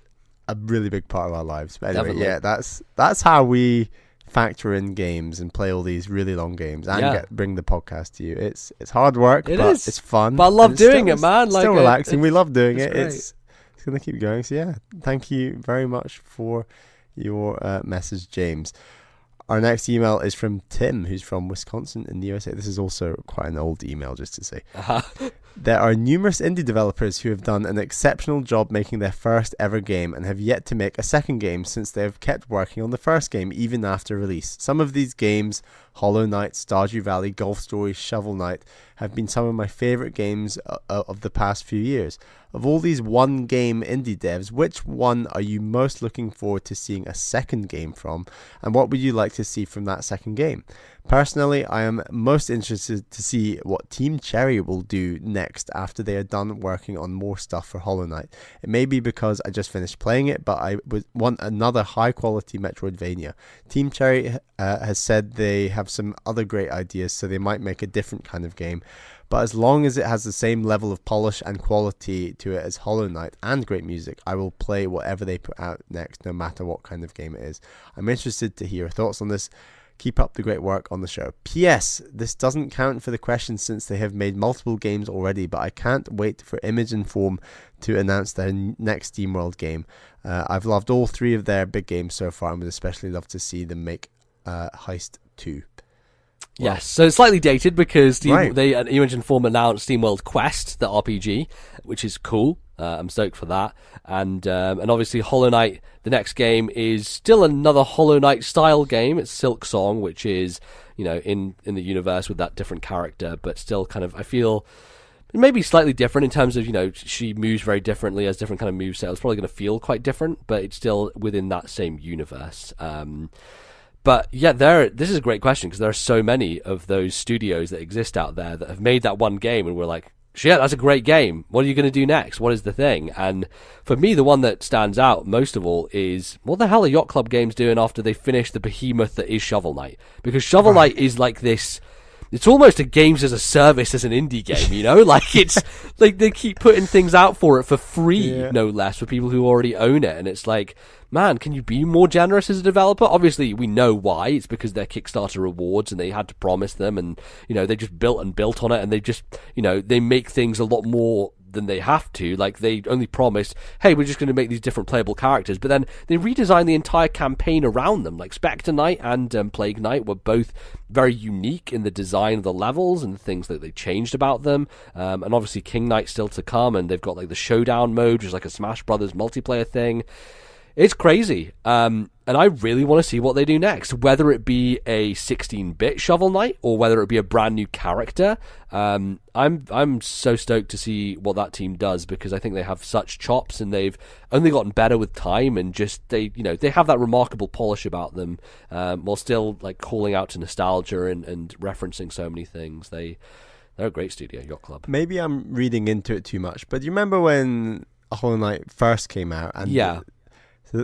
a really big part of our lives. But anyway, definitely. that's how we factor in games and play all these really long games and bring the podcast to you. It's hard work, but it's fun. But I love doing it, man. It's still relaxing. We love doing it. It's going to keep going. So yeah, thank you very much for your message, James. Our next email is from Tim, who's from Wisconsin in the USA. This is also quite an old email, just to say. There are numerous indie developers who have done an exceptional job making their first ever game and have yet to make a second game since they have kept working on the first game even after release. Some of these games, Hollow Knight, Stardew Valley, Golf Story, Shovel Knight, have been some of my favorite games of the past few years. Of all these one-game indie devs, which one are you most looking forward to seeing a second game from, and what would you like to see from that second game? Personally, I am most interested to see what Team Cherry will do next after they are done working on more stuff for Hollow Knight. It may be because I just finished playing it, but I would want another high-quality Metroidvania. Team Cherry has said they have some other great ideas, so they might make a different kind of game. But as long as it has the same level of polish and quality to it as Hollow Knight and great music, I will play whatever they put out next, no matter what kind of game it is. I'm interested to hear your thoughts on this. Keep up the great work on the show. P.S. This doesn't count for the question since they have made multiple games already, but I can't wait for Image and Form to announce their next SteamWorld game. I've loved all three of their big games so far and would especially love to see them make Heist 2. Yes, so it's slightly dated because they Image and Form announced SteamWorld Quest, the RPG, which is cool. I'm stoked for that, and obviously Hollow Knight, the next game, is still another Hollow Knight style game. It's Silk Song, which is in the universe with that different character, but still kind of, I feel, maybe slightly different in terms of she moves very differently, has different kind of moveset. It's probably going to feel quite different, but it's still within that same universe. But yeah, this is a great question because there are so many of those studios that exist out there that have made that one game and we're like, shit, that's a great game. What are you going to do next? What is the thing? And for me, the one that stands out most of all is, what the hell are Yacht Club Games doing after they finish the behemoth that is Shovel Knight? Because Shovel Knight is like this... It's almost a games as a service as an indie game, Like, it's like they keep putting things out for it for free, no less, for people who already own it. And it's like, man, can you be more generous as a developer? Obviously, we know why. It's because they're Kickstarter rewards and they had to promise them. And, they just built on it. And they just, they make things a lot more than they have to. Like, they only promised, hey, we're just going to make these different playable characters, but then they redesigned the entire campaign around them. Like Spectre Knight and Plague Knight were both very unique in the design of the levels and the things that they changed about them, and obviously King Knight still to come, and they've got like the showdown mode, which is like a Smash Brothers multiplayer thing. It's crazy, and I really want to see what they do next, whether it be a 16-bit Shovel Knight or whether it be a brand new character. I'm so stoked to see what that team does because I think they have such chops and they've only gotten better with time and just they have that remarkable polish about them, while still like calling out to nostalgia and referencing so many things. They're a great studio, Yacht Club. Maybe I'm reading into it too much, but do you remember when Hollow Knight first came out? And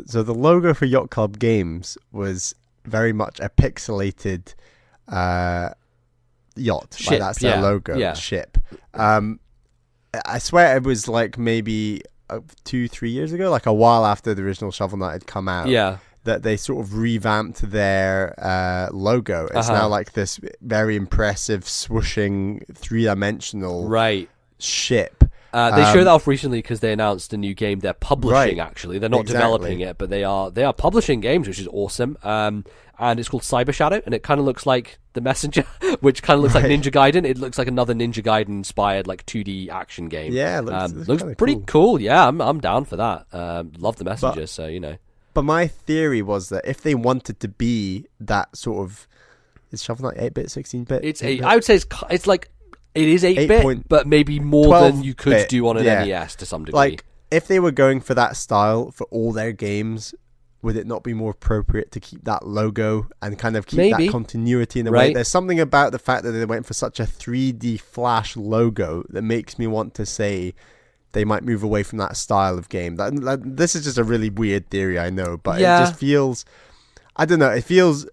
So the logo for Yacht Club Games was very much a pixelated yacht. Ship, like that's their logo, ship. I swear it was like maybe 2-3 years ago, like a while after the original Shovel Knight had come out. Yeah. That they sort of revamped their logo. It's now like this very impressive, swooshing, three-dimensional ship. They showed that off recently because they announced a new game they're publishing, actually. They're not developing it, but they are publishing games, which is awesome. And it's called Cyber Shadow, and it kind of looks like The Messenger, which kind of looks like Ninja Gaiden. It looks like another Ninja Gaiden-inspired like 2D action game. Yeah, it looks pretty cool. Yeah, I'm down for that. Love The Messenger, so. But my theory was that if they wanted to be that sort of... Is Shovel Knight 8-bit, 16-bit? It's 8. I would say it's like... It is 8-bit, but maybe more than you could do on an NES to some degree. Like, if they were going for that style for all their games, would it not be more appropriate to keep that logo and kind of keep that continuity in a way? There's something about the fact that they went for such a 3D Flash logo that makes me want to say they might move away from that style of game. This is just a really weird theory, I know, but it just feels... I don't know, it feels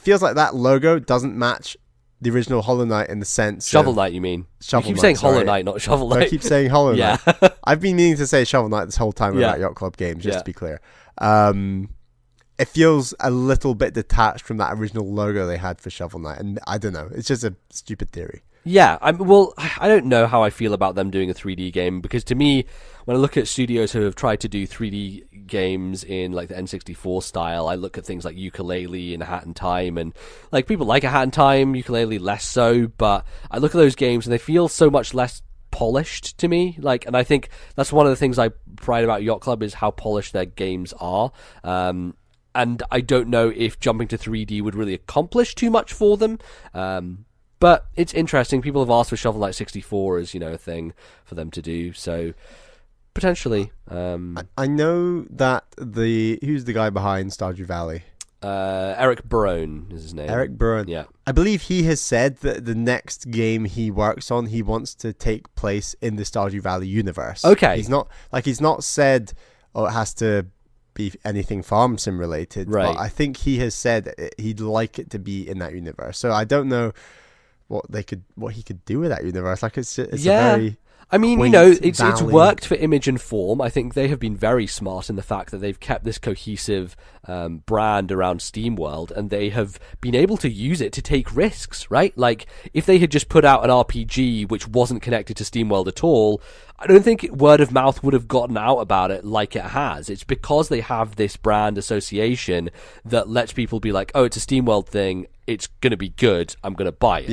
like that logo doesn't match the original Hollow Knight in the sense Shovel Knight, you mean? You keep saying Hollow Knight, not Shovel Knight. I keep saying Hollow Knight. I've been meaning to say Shovel Knight this whole time about Yacht Club Games, just to be clear. it feels a little bit detached from that original logo they had for Shovel Knight, and I don't know. It's just a stupid theory. Yeah, I don't know how I feel about them doing a 3D game, because to me, when I look at studios who have tried to do 3D games in like the N64 style, I look at things like Yooka-Laylee and A Hat in Time, and like people like A Hat in Time, Yooka-Laylee less so, but I look at those games and they feel so much less polished to me. Like, and I think that's one of the things I pride about Yacht Club is how polished their games are. And I don't know if jumping to 3D would really accomplish too much for them. But it's interesting. People have asked for Shovel Knight 64 as, a thing for them to do. So potentially. I know that who's the guy behind Stardew Valley? Eric Barone is his name. Eric Barone. Yeah. I believe he has said that the next game he works on, he wants to take place in the Stardew Valley universe. Okay. He's not said, it has to be anything farm sim related. Right. But I think he has said he'd like it to be in that universe. So I don't know what he could do with that universe. Like it's a very I mean, quaint it's valley. worked for Image and Form. I think they have been very smart in the fact that they've kept this cohesive brand around SteamWorld, and they have been able to use it to take risks, right? Like, if they had just put out an RPG which wasn't connected to SteamWorld at all, I don't think word of mouth would have gotten out about it like it has. It's because they have this brand association that lets people be like, oh, it's a SteamWorld thing, it's going to be good, I'm going to buy it,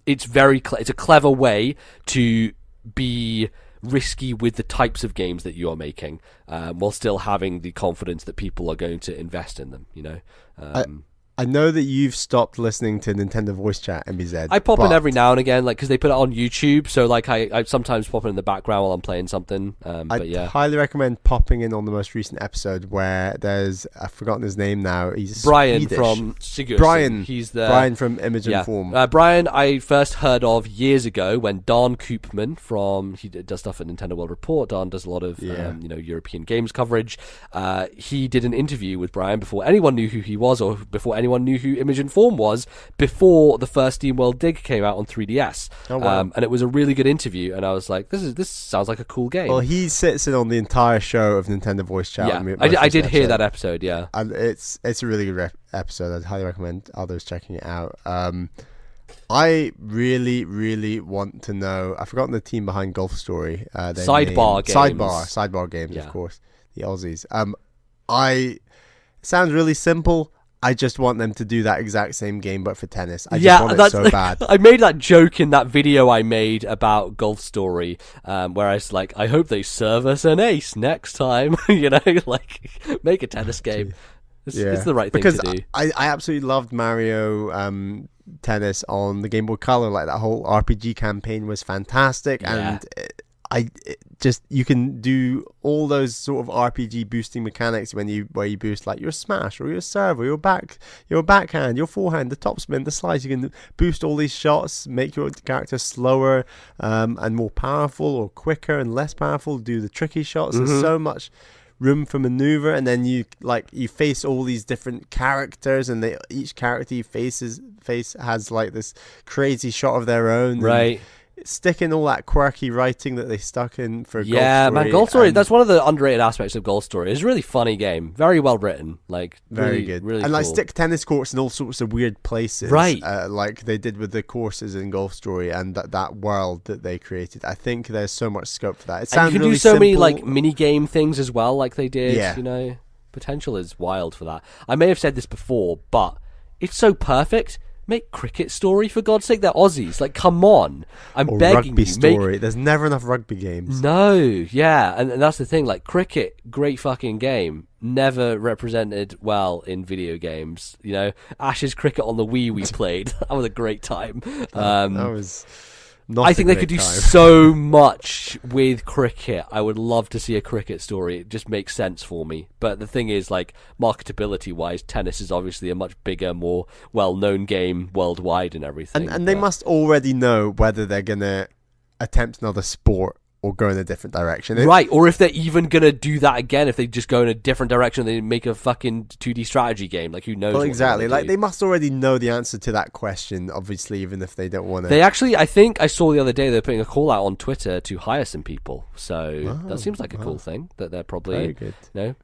It's it's a clever way to be risky with the types of games that you're making, while still having the confidence that people are going to invest in them, I know that you've stopped listening to Nintendo Voice Chat, MBZ. I pop in every now and again, like, because they put it on YouTube, so like I sometimes pop it in the background while I'm playing something. But yeah, highly recommend popping in on the most recent episode where there's, I've forgotten his name now. He's Brian Swedish. from Sigurdsson. Brian. He's the Brian from Image and Form. Brian, I first heard of years ago when Don Koopman he does stuff at Nintendo World Report. Don does a lot of European games coverage. He did an interview with Brian before anyone knew who he was, or before anyone knew who Image and Form was, before the first SteamWorld Dig came out on 3DS. Oh, wow. And it was a really good interview, and I was like, this sounds like a cool game. Well, he sits in on the entire show of Nintendo Voice Chat. Yeah, I did hear that episode, yeah. And it's a really good episode. I'd highly recommend others checking it out. I really, really want to know, I've forgotten the team behind Golf Story. Sidebar Games, yeah. Of course. The Aussies. It sounds really simple. I just want them to do that exact same game, but for tennis. I just want it so bad. I made that joke in that video I made about Golf Story, where I was like, I hope they serve us an ace next time. Like, make a tennis game. It's the right thing to do. I absolutely loved Mario Tennis on the Game Boy Color. Like, that whole RPG campaign was fantastic. Yeah. And you can do all those sort of RPG boosting mechanics where you boost like your smash or your serve or your backhand, your forehand, the topspin, the slice. You can boost all these shots, make your character slower and more powerful, or quicker and less powerful, do the tricky shots. There's so much room for maneuver, and then you face all these different characters, and each character you face has like this crazy shot of their own, right? Stick in all that quirky writing that they stuck in for Golf Story. Yeah, man, Golf Story, that's one of the underrated aspects of Golf Story. It's a really funny game. Very well written. Like, very really, good. Really and cool. like stick tennis courts in all sorts of weird places. Right. Like they did with the courses in Golf Story, and that world that they created. I think there's so much scope for that. It sounds and you can really do so many simple. like mini game things as well, like they did. Yeah. Potential is wild for that. I may have said this before, but it's so perfect. Make Cricket Story, for God's sake. They're Aussies. Like, come on. I'm begging Rugby you. Story. There's never enough rugby games. No, yeah. And that's the thing. Like, cricket, great fucking game. Never represented well in video games. Ash's Cricket on the Wii we played. That was a great time. That was... I think they could do so much with cricket. I would love to see a Cricket Story. It just makes sense for me. But the thing is, like, marketability-wise, tennis is obviously a much bigger, more well-known game worldwide and everything. And they must already know whether they're going to attempt another sport or go in a different direction. Right, or if they're even going to do that again, if they just go in a different direction, they make a fucking 2D strategy game. Like, who knows? Well, what exactly. they're gonna Like, do. they must already know the answer to that question, obviously, even if they don't want to. They actually, I think I saw the other day, they're putting a call out on Twitter to hire some people. So that seems like a cool thing, that they're probably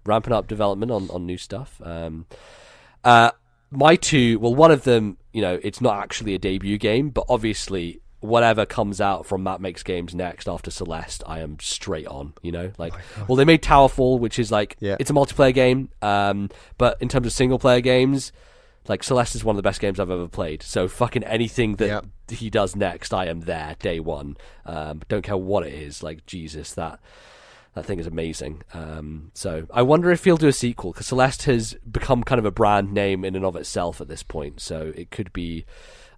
ramping up development on new stuff. My two, well, one of them, it's not actually a debut game, but obviously whatever comes out from Matt Makes Games next after Celeste, I am straight on, well, they made Towerfall, which is it's a multiplayer game, but in terms of single player games, like, Celeste is one of the best games I've ever played. So fucking anything that he does next, I am there day one. Don't care what it is. Like, Jesus, that thing is amazing. So I wonder if he'll do a sequel, because Celeste has become kind of a brand name in and of itself at this point. So it could be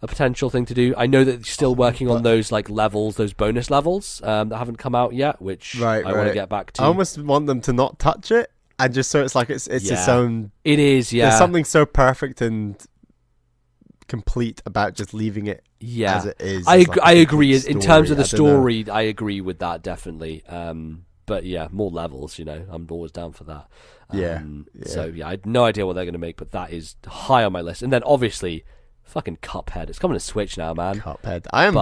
a potential thing to do. I know that he's still working on those levels, those bonus levels that haven't come out yet, which I want to get back to. I almost want them to not touch it, and just so it's like it's its own. It is, yeah. There's something so perfect and complete about just leaving it as it is. I agree. In terms of the story, I agree with that, definitely. But yeah, more levels, I'm always down for that. So yeah, I had no idea what they're going to make, but that is high on my list. And then obviously, fucking Cuphead. It's coming to Switch now, man. Cuphead. I am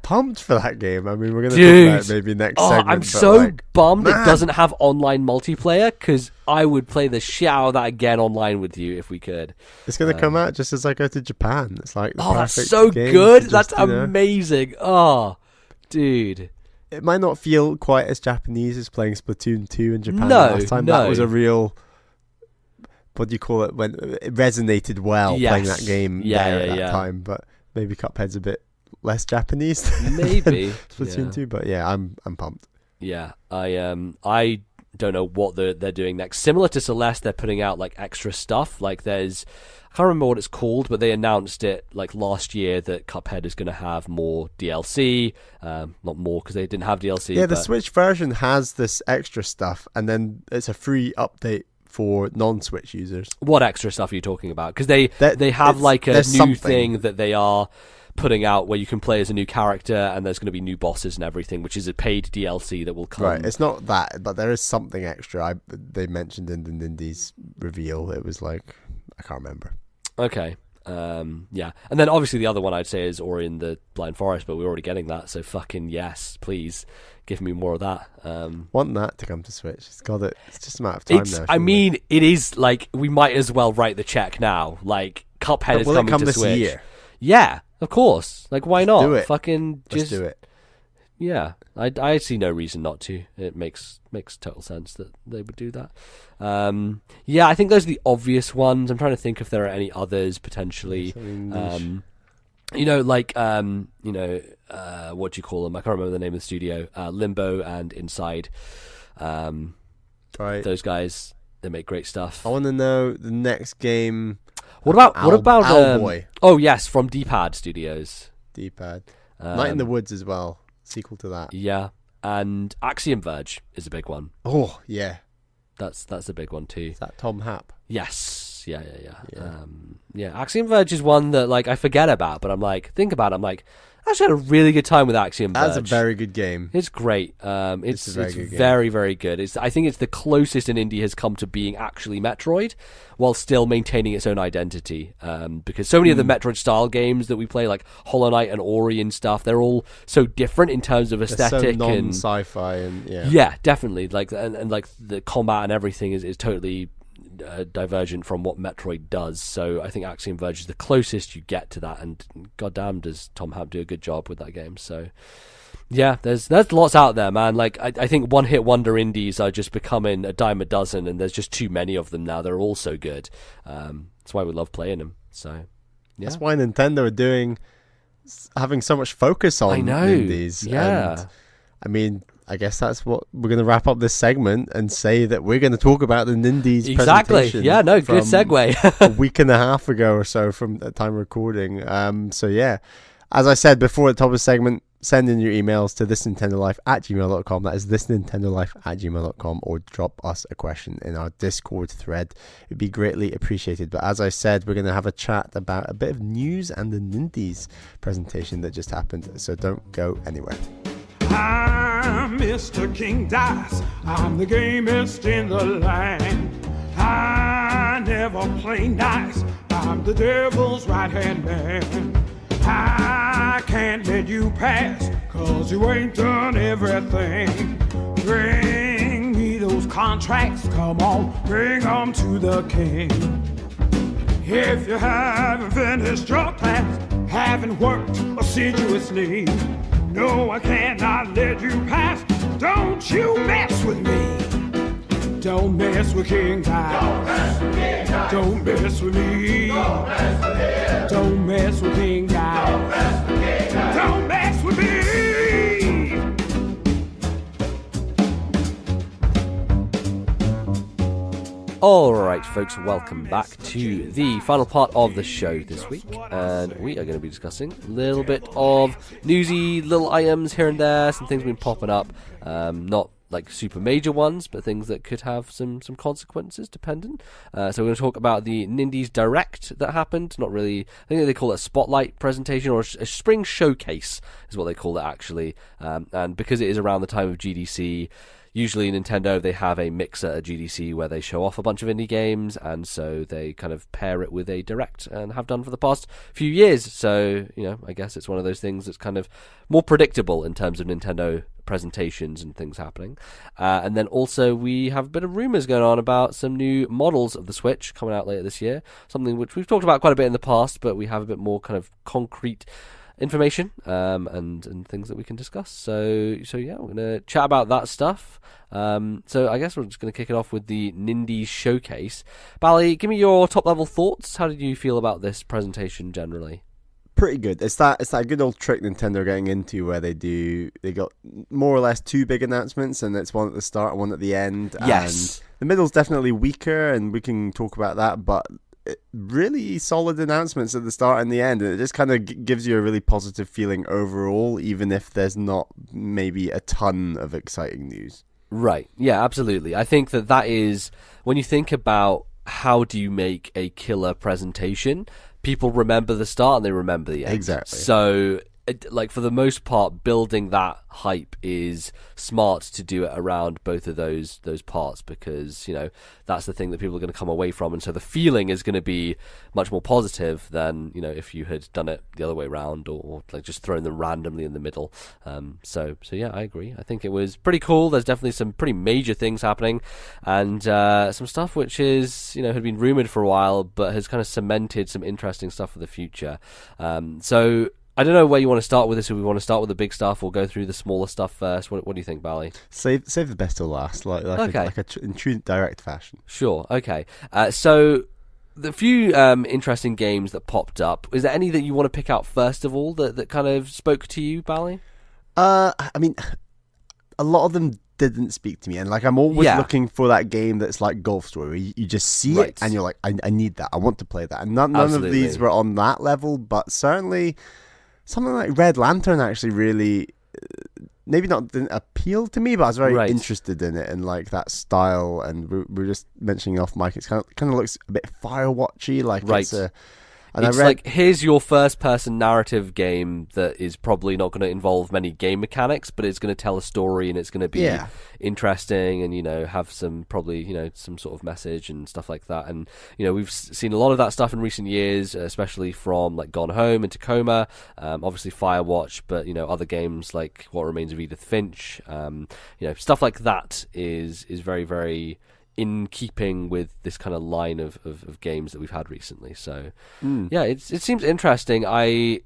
pumped for that game. I mean, we're going to talk about it maybe next segment. I'm so bummed it doesn't have online multiplayer, because I would play the shit out of that again online with you if we could. It's going to come out just as I go to Japan. It's like the that's perfect so game good. to That's amazing. Oh, dude. It might not feel quite as Japanese as playing Splatoon 2 in Japan last time. That was a real, what do you call it, when it resonated well playing that game at that time. But maybe Cuphead's a bit less Japanese maybe Splatoon 2, but yeah, I'm pumped. Yeah, I don't know what they're doing next. Similar to Celeste, they're putting out extra stuff. I can't remember what it's called, but they announced it last year that Cuphead is going to have more DLC. Not more, because they didn't have DLC. Yeah, the Switch version has this extra stuff, and then it's a free update for non-Switch users. What extra stuff are you talking about? Because they have a new thing that they are putting out where you can play as a new character, and there's going to be new bosses and everything, which is a paid DLC that will come. Right, it's not that, but there is something extra. They mentioned in the Nindies reveal. It was I can't remember. Okay. Yeah. And then obviously the other one I'd say is Ori and the Blind Forest, but we're already getting that, so fucking yes, please give me more of that. Want that to come to Switch. It's just a matter of time now. I mean, it is we might as well write the check now. Cuphead is coming to Switch. Will it come this year? Yeah, of course. Why not? Do it. Fucking just do it. Yeah, I see no reason not to. It makes total sense that they would do that. Yeah, I think those are the obvious ones. I'm trying to think if there are any others potentially. What do you call them? I can't remember the name of the studio. Limbo and Inside. Right. Those guys, they make great stuff. I want to know the next game. What about Owlboy? Oh yes, from D-Pad Studios. D-Pad. Night in the Woods as well. Sequel to that. Yeah, and Axiom Verge is a big one. Oh yeah, that's a big one too. Is that Tom Happ? Yes. Yeah. Axiom Verge is one that I forget about, but I'm think about it. I'm I actually had a really good time with Axiom Verge. That's a very good game. It's great. It's very, very, very good. I think it's the closest an indie has come to being actually Metroid, while still maintaining its own identity. Because so many of the Metroid style games that we play, like Hollow Knight and Ori and stuff, they're all so different in terms of aesthetic. They're so non-sci-fi and yeah, definitely. And the combat and everything is totally divergent from what Metroid does. So I think Axiom Verge is the closest you get to that, and goddamn does Tom Happ do a good job with that game. So yeah, there's lots out there, man. I think one-hit wonder indies are just becoming a dime a dozen, and there's just too many of them now. They're all so good. That's why we love playing them. So yeah. That's why Nintendo are having so much focus on indies. Yeah. And, I mean, I guess that's what we're going to wrap up this segment and say that we're going to talk about the Nindies presentation. Yeah, no, good segue. A week and a half ago or so from the time of recording. So yeah, as I said before at the top of the segment, send in your emails to ThisNintendoLife@gmail.com. That is ThisNintendoLife@gmail.com, or drop us a question in our Discord thread. It'd be greatly appreciated. But as I said, we're going to have a chat about a bit of news and the Nindies presentation that just happened. So don't go anywhere. I'm Mr. King Dice. I'm the gamest in the land. I never play nice. I'm the devil's right-hand man. I can't let you pass, 'cause you ain't done everything. Bring me those contracts, come on, bring 'em to the king. If you haven't finished your class, haven't worked assiduously, no, I cannot let you pass. Don't you mess with me. Don't mess with King Dice. Don't mess with King Dice. Don't mess with me. Don't mess with him. Don't mess with King Dice. Don't mess with King Dice. Don't mess with me. Alright folks, welcome back to the final part of the show this week, and we are going to be discussing a little bit of newsy little items here and there, some things been popping up, not like super major ones, but things that could have some consequences dependent. So we're going to talk about the Nindies Direct that happened. Not really, I think they call it a spotlight presentation or a spring showcase is what they call it actually. And because it is around the time of GDC, usually Nintendo, they have a mixer at GDC where they show off a bunch of indie games, and so they kind of pair it with a Direct and have done for the past few years. So, you know, I guess it's one of those things that's kind of more predictable in terms of Nintendo presentations and things happening. And then also we have a bit of rumours going on about some new models of the Switch coming out later this year, something which we've talked about quite a bit in the past, but we have a bit more kind of concrete information and things that we can discuss. So yeah, we're gonna chat about that stuff. So I guess we're just gonna kick it off with the Nindies showcase. Bally, give me your top level thoughts. How did you feel about this presentation generally? Pretty good. It's that good old trick Nintendo are getting into where they got more or less two big announcements, and it's one at the start and one at the end. Yes. And the middle's definitely weaker, and we can talk about that, but really solid announcements at the start and the end, and it just kind of gives you a really positive feeling overall, even if there's not maybe a ton of exciting news. Right, yeah, absolutely. I think that is, when you think about how do you make a killer presentation, people remember the start and they remember the end. Exactly. So, like, for the most part, building that hype is smart to do it around both of those parts, because, you know, that's the thing that people are going to come away from, and so the feeling is going to be much more positive than, you know, if you had done it the other way around, or like just thrown them randomly in the middle. So yeah, I agree. I think it was pretty cool. There's definitely some pretty major things happening, and some stuff which is, you know, had been rumored for a while but has kind of cemented some interesting stuff for the future. So I don't know where you want to start with this. If we want to start with the big stuff or go through the smaller stuff first. What do you think, Bally? Save the best till last, Okay. in true Direct fashion. Sure. Okay. So the few interesting games that popped up. Is there any that you want to pick out first of all that kind of spoke to you, Bally? I mean, a lot of them didn't speak to me, and like I'm always looking for that game that's like Golf Story, where you just see it and you're like, I need that, I want to play that, and none of these were on that level, but certainly something like Red Lantern actually really, maybe not didn't appeal to me, but I was very interested in it and like that style. And we're just mentioning off mic, it's kind of looks a bit Firewatchy, like it's like, here's your first-person narrative game that is probably not going to involve many game mechanics, but it's going to tell a story and it's going to be interesting and, you know, have some probably, you know, some sort of message and stuff like that. And, you know, we've seen a lot of that stuff in recent years, especially from like Gone Home and Tacoma, obviously Firewatch, but, you know, other games like What Remains of Edith Finch, you know, stuff like that is very, very in keeping with this kind of line of games that we've had recently. So yeah, it seems interesting. I'd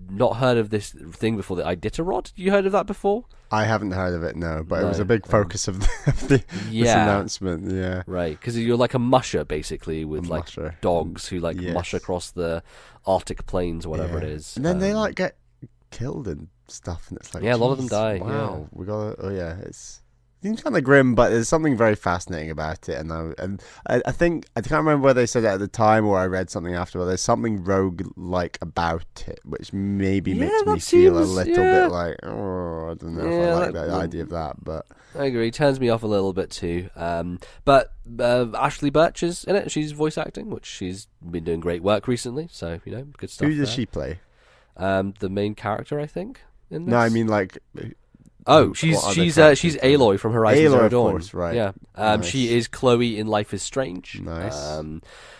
not heard of this thing before, the Iditarod. You heard of that before? I haven't heard of it, no, but it was a big focus of this announcement. Yeah, right, because you're like a musher basically with like dogs who like mush across the Arctic plains or whatever it is, and then they like get killed and stuff, and it's like, a lot of them die. Wow, we got it's. Seems kind of grim, but there's something very fascinating about it, and I think I can't remember whether they said it at the time or I read something after, but there's something rogue-like about it, which maybe makes me feel a little bit like, oh, I don't know if I like the idea of that, but I agree, it turns me off a little bit too. But Ashley Birch is in it; she's voice acting, which she's been doing great work recently. So, you know, good stuff. Who does she play? The main character, I think. In this. No, I mean like Oh, What she's other she's characters? Aloy from Horizon Aloy, Zero of Dawn. course, right. Yeah. Nice. She is Chloe in Life is Strange. Nice.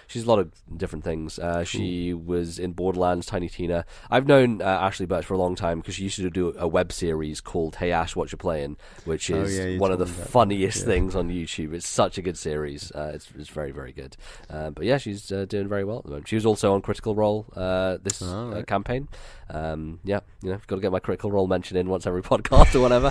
She's a lot of different things. She was in Borderlands, Tiny Tina. I've known Ashley Birch for a long time because she used to do a web series called Hey Ash, What You Playing, which is one of the funniest things on YouTube. It's such a good series. It's very, very good. But yeah, she's doing very well at the moment. She was also on Critical Role this campaign. Yeah, got to get my Critical Role mention in once every podcast or whatever.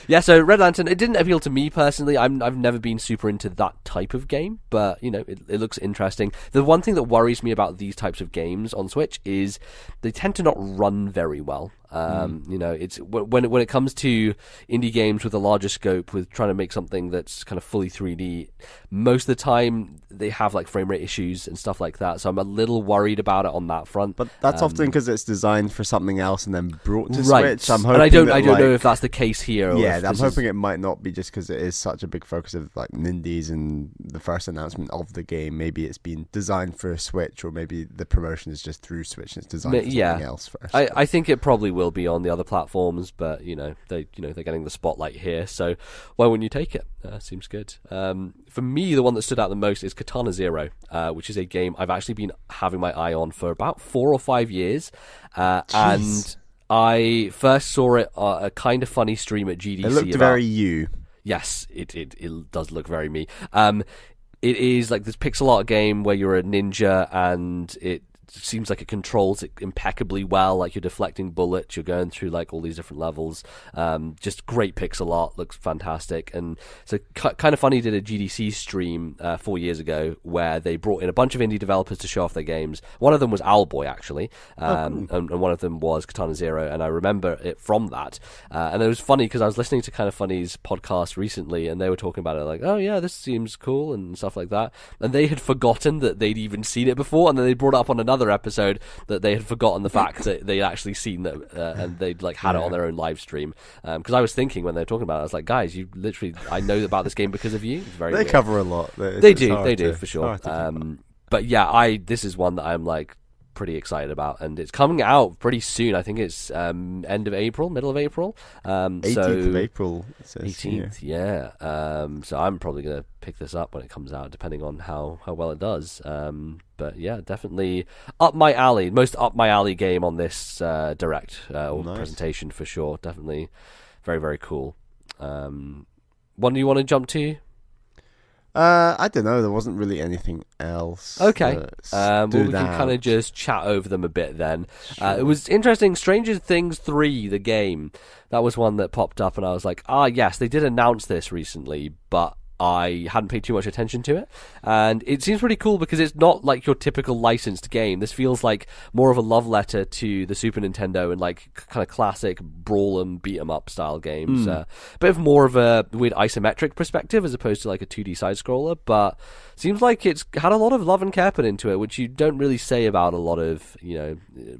Yeah, so Red Lantern, it didn't appeal to me personally. I've never been super into that type of game, but it looks interesting. The one thing that worries me about these types of games on Switch is they tend to not run very well. It's when it comes to indie games with a larger scope, with trying to make something that's kind of fully 3D, most of the time they have like frame rate issues and stuff like that. So I'm a little worried about it on that front. But that's often because it's designed for something else and then brought to right. Switch. I'm hoping and I don't know if that's the case here. Or yeah, I'm hoping it might not be just because it is such a big focus of like Nindies and the first announcement of the game. Maybe it's been designed for a Switch, or maybe the promotion is just through Switch and it's designed for something else first. I think it probably will be on the other platforms, but they're getting the spotlight here, so why wouldn't you take it? Seems good. For me, the one that stood out the most is Katana Zero, which is a game I've actually been having my eye on for about 4 or 5 years, and I first saw it a kind of funny stream at GDC. It looked very you. Yes, it does look very me. It is like this pixel art game where you're a ninja, and it seems like it controls it impeccably well. Like you're deflecting bullets, you're going through like all these different levels. Just great pixel art, looks fantastic. And so Kind of Funny did a GDC stream 4 years ago where they brought in a bunch of indie developers to show off their games. One of them was Owlboy actually, and one of them was Katana Zero, and I remember it from that. And it was funny because I was listening to Kind of Funny's podcast recently, and they were talking about it like, oh yeah, this seems cool and stuff like that. And they had forgotten that they'd even seen it before, and then they brought it up on another episode that they had forgotten the fact that they'd actually seen that, and they'd like had it on their own live stream. Because I was thinking when they were talking about it, I was like, guys, you literally, I know about this game because of you. It's very weird. Cover a lot. They do for sure. But yeah, this is one that I'm like pretty excited about, and it's coming out pretty soon. I think it's end of April, middle of April. 18th of April. It says 18th, yeah. So I'm probably gonna pick this up when it comes out, depending on how well it does. But yeah, definitely up my alley. Most up my alley game on this direct or presentation for sure. Definitely very, very cool. One do you want to jump to? I don't know. There wasn't really anything else. Okay. Well, we can kind of just chat over them a bit then. Sure. It was interesting. Stranger Things 3, the game. That was one that popped up, and I was like, yes, they did announce this recently, but I hadn't paid too much attention to it. And it seems pretty cool because it's not like your typical licensed game. This feels like more of a love letter to the Super Nintendo and like kind of classic brawl and beat 'em up style games. A bit of more of a weird isometric perspective as opposed to like a 2D side scroller, but seems like it's had a lot of love and care put into it, which you don't really say about a lot of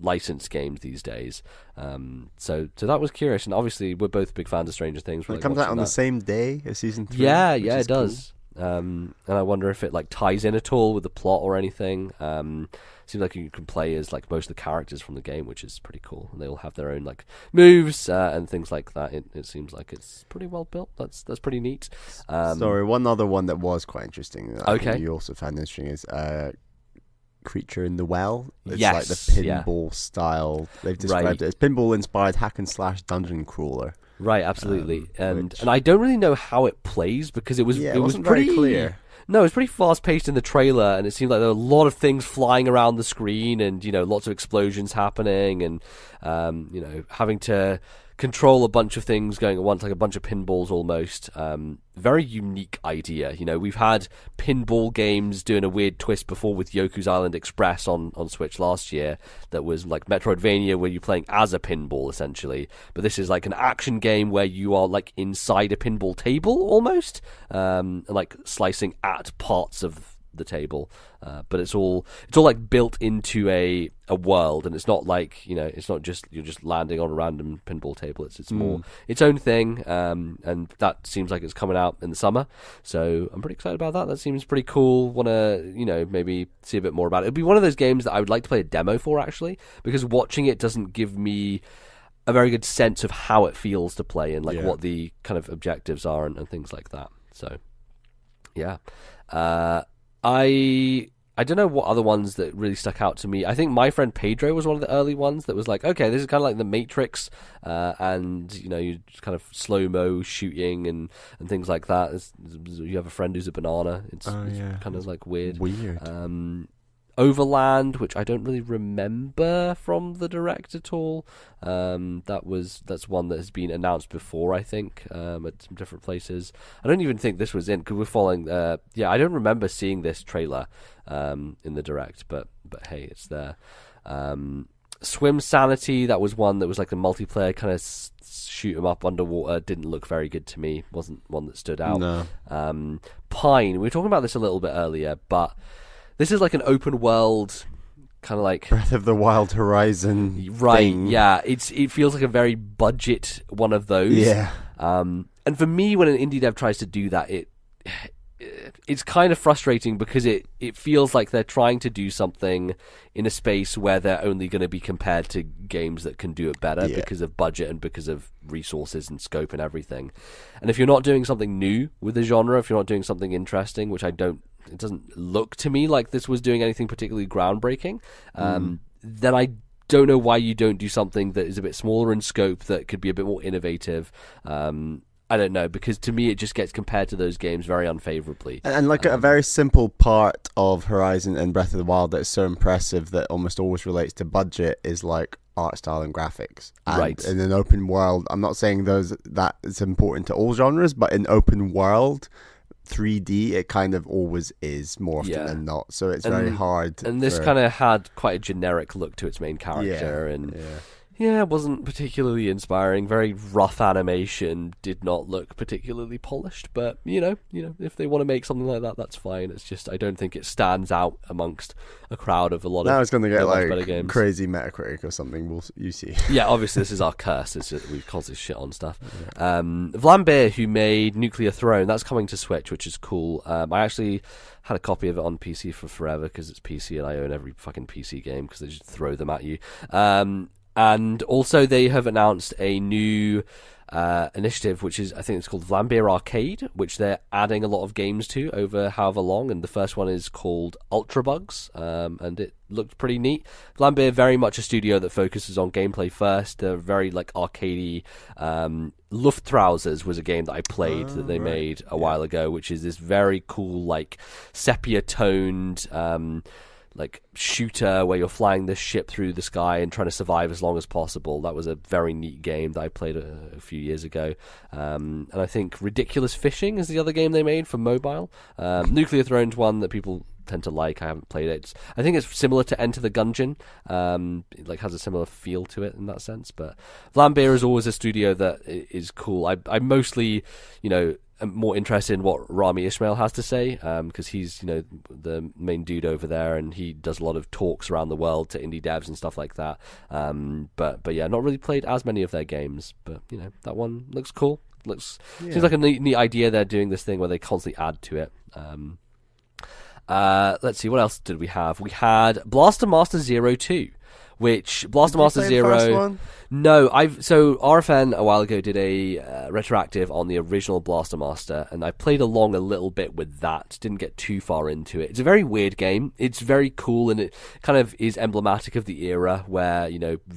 licensed games these days. So that was curious, and obviously we're both big fans of Stranger Things. It comes out on the same day as season 3. Yeah, it does. Cool. And I wonder if it like ties in at all with the plot or anything. Seems like you can play as like most of the characters from the game, which is pretty cool, and they all have their own like moves and things like that. It seems like it's pretty well built. That's pretty neat. Sorry, one other one that was quite interesting. I think you also found interesting is Creature in the Well. It's like the pinball style. They've described it as pinball inspired hack and slash dungeon crawler. Right, absolutely. And I don't really know how it plays because it was wasn't pretty very clear. No, it was pretty fast paced in the trailer, and it seemed like there were a lot of things flying around the screen, and lots of explosions happening, and having to control a bunch of things going at once, like a bunch of pinballs almost. Very unique idea. We've had pinball games doing a weird twist before with Yoku's Island Express on Switch last year that was like Metroidvania where you're playing as a pinball essentially, but this is like an action game where you are like inside a pinball table almost, like slicing at parts of the table, but it's all like built into a world, and it's not like it's not just you're just landing on a random pinball table. It's more its own thing, and that seems like it's coming out in the summer, so I'm pretty excited about that. That seems pretty cool. Want to maybe see a bit more about it. It'd be one of those games that I would like to play a demo for actually, because watching it doesn't give me a very good sense of how it feels to play and like Yeah. what the kind of objectives are and things like that. So, yeah. I don't know what other ones that really stuck out to me. I think My Friend Pedro was one of the early ones that was like, okay, this is kind of like the Matrix, and you know, you just kind of slow-mo shooting and things like that. You have a friend who's a banana. It's kind of like weird. Overland, which I don't really remember from the Direct at all. That's one that has been announced before, I think, at some different places. I don't even think this was in, because we're following. I don't remember seeing this trailer in the Direct, but hey, it's there. Swim Sanity, that was one that was like a multiplayer kind of shoot 'em up underwater. Didn't look very good to me. Wasn't one that stood out. No. Pine, we were talking about this a little bit earlier, but this is like an open world kind of like Breath of the Wild Horizon. right thing. Yeah, it feels like a very budget one of those. Yeah. And for me, when an indie dev tries to do that, it's kind of frustrating because it feels like they're trying to do something in a space where they're only going to be compared to games that can do it better because of budget and because of resources and scope and everything. And if you're not doing something new with the genre, if you're not doing something interesting, which it doesn't look to me like this was doing anything particularly groundbreaking, then I don't know why you don't do something that is a bit smaller in scope that could be a bit more innovative. I don't know, because to me it just gets compared to those games very unfavorably. And like a very simple part of Horizon and Breath of the Wild that is so impressive that almost always relates to budget is like art style and graphics. And right. in an open world, I'm not saying that is important to all genres, but in open world 3D, it kind of always is more often than not. So it's very hard. And this kind of had quite a generic look to its main character, it wasn't particularly inspiring. Very rough animation, did not look particularly polished. But you know, if they want to make something like that, that's fine. It's just I don't think it stands out amongst a crowd of a lot of. Now it's going to get better like games. crazy Metacritic or something. You see. Yeah, obviously this is our curse. We cause this shit on stuff. Vlambeer, who made Nuclear Throne, that's coming to Switch, which is cool. I actually had a copy of it on PC for forever because it's PC and I own every fucking PC game because they just throw them at you. And also they have announced a new initiative, which is, I think it's called Vlambeer Arcade, which they're adding a lot of games to over however long, and the first one is called Ultra Bugs, and it looked pretty neat. Vlambeer, very much a studio that focuses on gameplay first. They're very like arcadey. Luftrausers was a game that I played that they made a while ago, which is this very cool like sepia toned like shooter where you're flying this ship through the sky and trying to survive as long as possible. That was a very neat game that I played a few years ago. And I think Ridiculous Fishing is the other game they made for mobile. Nuclear Throne's one that people tend to like. I haven't played it. I think it's similar to Enter the Gungeon. It like has a similar feel to it in that sense. But Vlambeer is always a studio that is cool. I mostly, I'm more interested in what Rami Ismail has to say, because he's the main dude over there, and he does a lot of talks around the world to indie devs and stuff like that. But yeah, not really played as many of their games, but that one looks cool. Seems like a neat idea. They're doing this thing where they constantly add to it. Let's see, what else did we have? We had Blaster Master Zero 2. Which Blaster Master Zero. No, so RFN a while ago did a retroactive on the original Blaster Master, and I played along a little bit with that. Didn't get too far into it. It's a very weird game. It's very cool, and it kind of is emblematic of the era where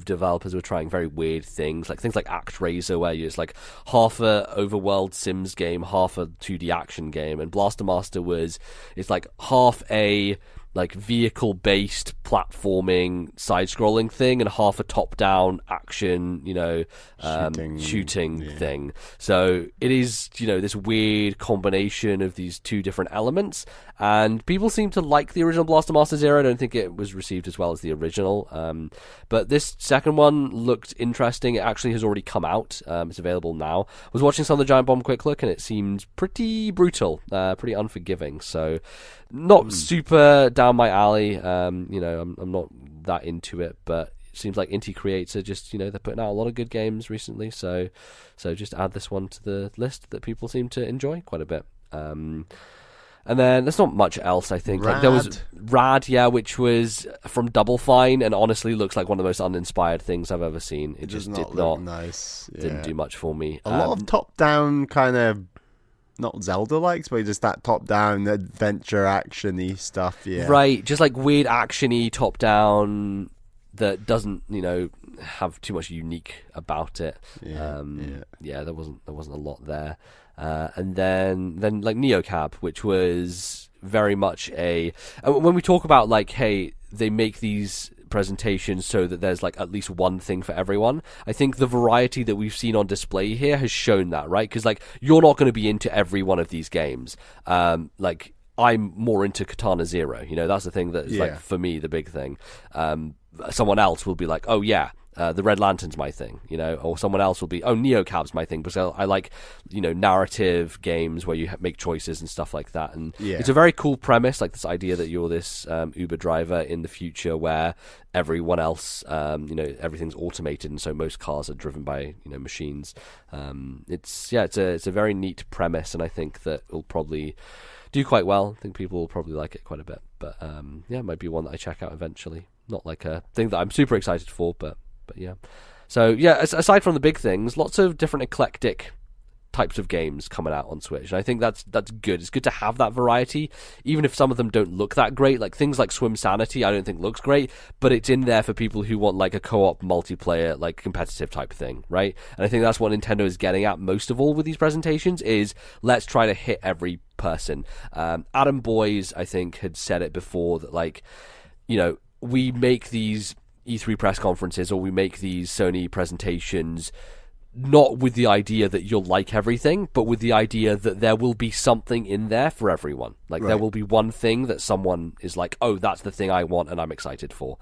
developers were trying very weird things like ActRaiser, where it's like half a overworld Sims game, half a 2D action game, and Blaster Master it's like half a like vehicle-based platforming side-scrolling thing and half a top-down action, shooting thing. So it is, this weird combination of these two different elements, and people seem to like the original Blaster Master Zero. I don't think it was received as well as the original, but this second one looked interesting. It actually has already come out. It's available now. I was watching some of the Giant Bomb Quick Look, and it seemed pretty brutal, pretty unforgiving, so not super down my alley. I'm not that into it, but it seems like indie creators are just, they're putting out a lot of good games recently, so just add this one to the list that people seem to enjoy quite a bit. And then there's not much else, I think. Like, there was Rad, yeah, which was from Double Fine, and honestly looks like one of the most uninspired things I've ever seen. It just did not nice. Yeah. Didn't do much for me. A lot of top-down kind of, not Zelda-likes, but just that top-down adventure action-y stuff, yeah. Right, just like weird action-y top-down that doesn't, have too much unique about it. Yeah, there wasn't a lot there. And then like Neocab, which was very much when we talk about like, hey, they make these presentations so that there's like at least one thing for everyone. I think the variety that we've seen on display here has shown that, right? Because like, you're not going to be into every one of these games. Like, I'm more into Katana Zero. That's the thing that is like, for me, the big thing. Someone else will be like, oh yeah, the Red Lantern's my thing, or someone else will be, oh, Neocab's my thing, because I like, narrative games where you make choices and stuff like that. And it's a very cool premise, like this idea that you're this Uber driver in the future where everyone else, everything's automated, and so most cars are driven by, machines. It's a very neat premise, and I think that it'll probably do quite well. I think people will probably like it quite a bit. But it might be one that I check out eventually. Not like a thing that I'm super excited for, but yeah. So yeah, aside from the big things, lots of different eclectic types of games coming out on Switch, and I think that's good. It's good to have that variety, even if some of them don't look that great. Like things like Swim Sanity, I don't think looks great, but it's in there for people who want like a co-op multiplayer, like competitive type thing, right? And I think that's what Nintendo is getting at most of all with these presentations, is let's try to hit every person. Adam Boyes, I think, had said it before that, like, we make these E3 press conferences, or we make these Sony presentations not with the idea that you'll like everything, but with the idea that there will be something in there for everyone. Like, there will be one thing that someone is like, oh, that's the thing I want and I'm excited for.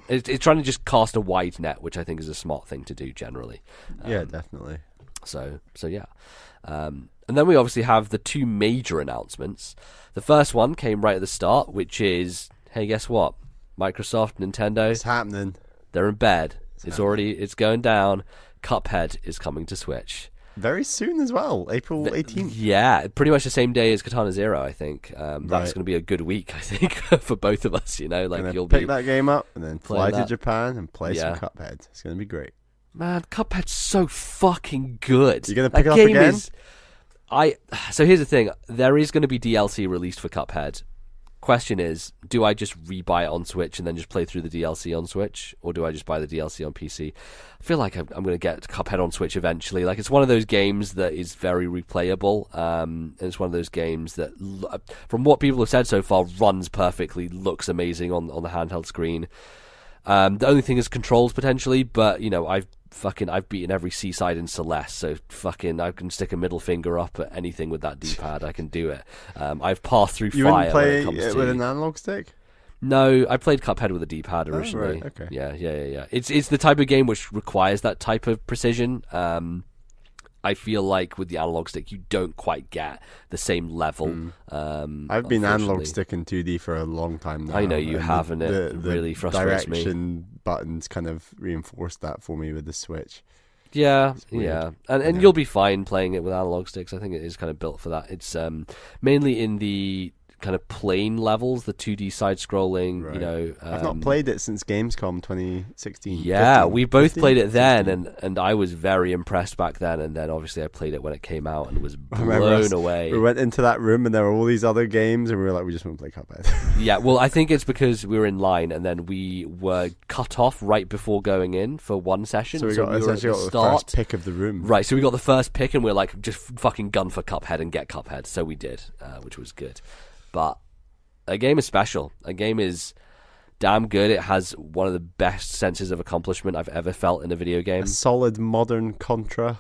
It's trying to just cast a wide net, which I think is a smart thing to do generally. Yeah, definitely. So yeah. And then we obviously have the two major announcements. The first one came right at the start, which is, hey, guess what? Microsoft, Nintendo, It's happening. They're in bed. It's going down. Cuphead is coming to Switch. Very soon as well, April 18th. Yeah, pretty much the same day as Katana Zero, I think. That's going to be a good week, I think, for both of us, Like, you'll pick that game up and then fly to that. Japan and play some Cuphead. It's going to be great. Man, Cuphead's so fucking good. You're going to pick it up again? So here's the thing. There is going to be DLC released for Cuphead. Question is, do I just rebuy it on Switch and then just play through the DLC on Switch, or do I just buy the DLC on PC? I feel like I'm going to get Cuphead on Switch eventually. Like, it's one of those games that is very replayable, and it's one of those games that, from what people have said so far, runs perfectly, looks amazing on the handheld screen. The only thing is controls potentially, but I've beaten every Seaside in Celeste, so I can stick a middle finger up at anything with that D-pad. I can do it. I've passed through fire. You wouldn't play when it comes with an analog stick? No, I played Cuphead with a D-pad originally. Oh, right, okay. Yeah. It's the type of game which requires that type of precision. I feel like with the analog stick, you don't quite get the same level. I've been analog stick in 2D for a long time now. I know you have, and it really frustrates me. The direction buttons kind of reinforced that for me with the Switch. Yeah. And you'll be fine playing it with analog sticks. I think it is kind of built for that. It's mainly in the kind of plain levels, the 2D side-scrolling, Right. I've not played it since Gamescom 2016. Yeah, 15, we both 15, played it then, 16. and I was very impressed back then, and then obviously I played it when it came out and was blown away. We went into that room and there were all these other games, and we were like, we just want to play Cuphead. Yeah, well, I think it's because we were in line, and then we were cut off right before going in for one session. So we got the first pick of the room. Right, so we got the first pick, and we were like, just fucking gun for Cuphead and get Cuphead. So we did, which was good. But a game is special. A game is damn good. It has one of the best senses of accomplishment I've ever felt in a video game. A solid modern Contra.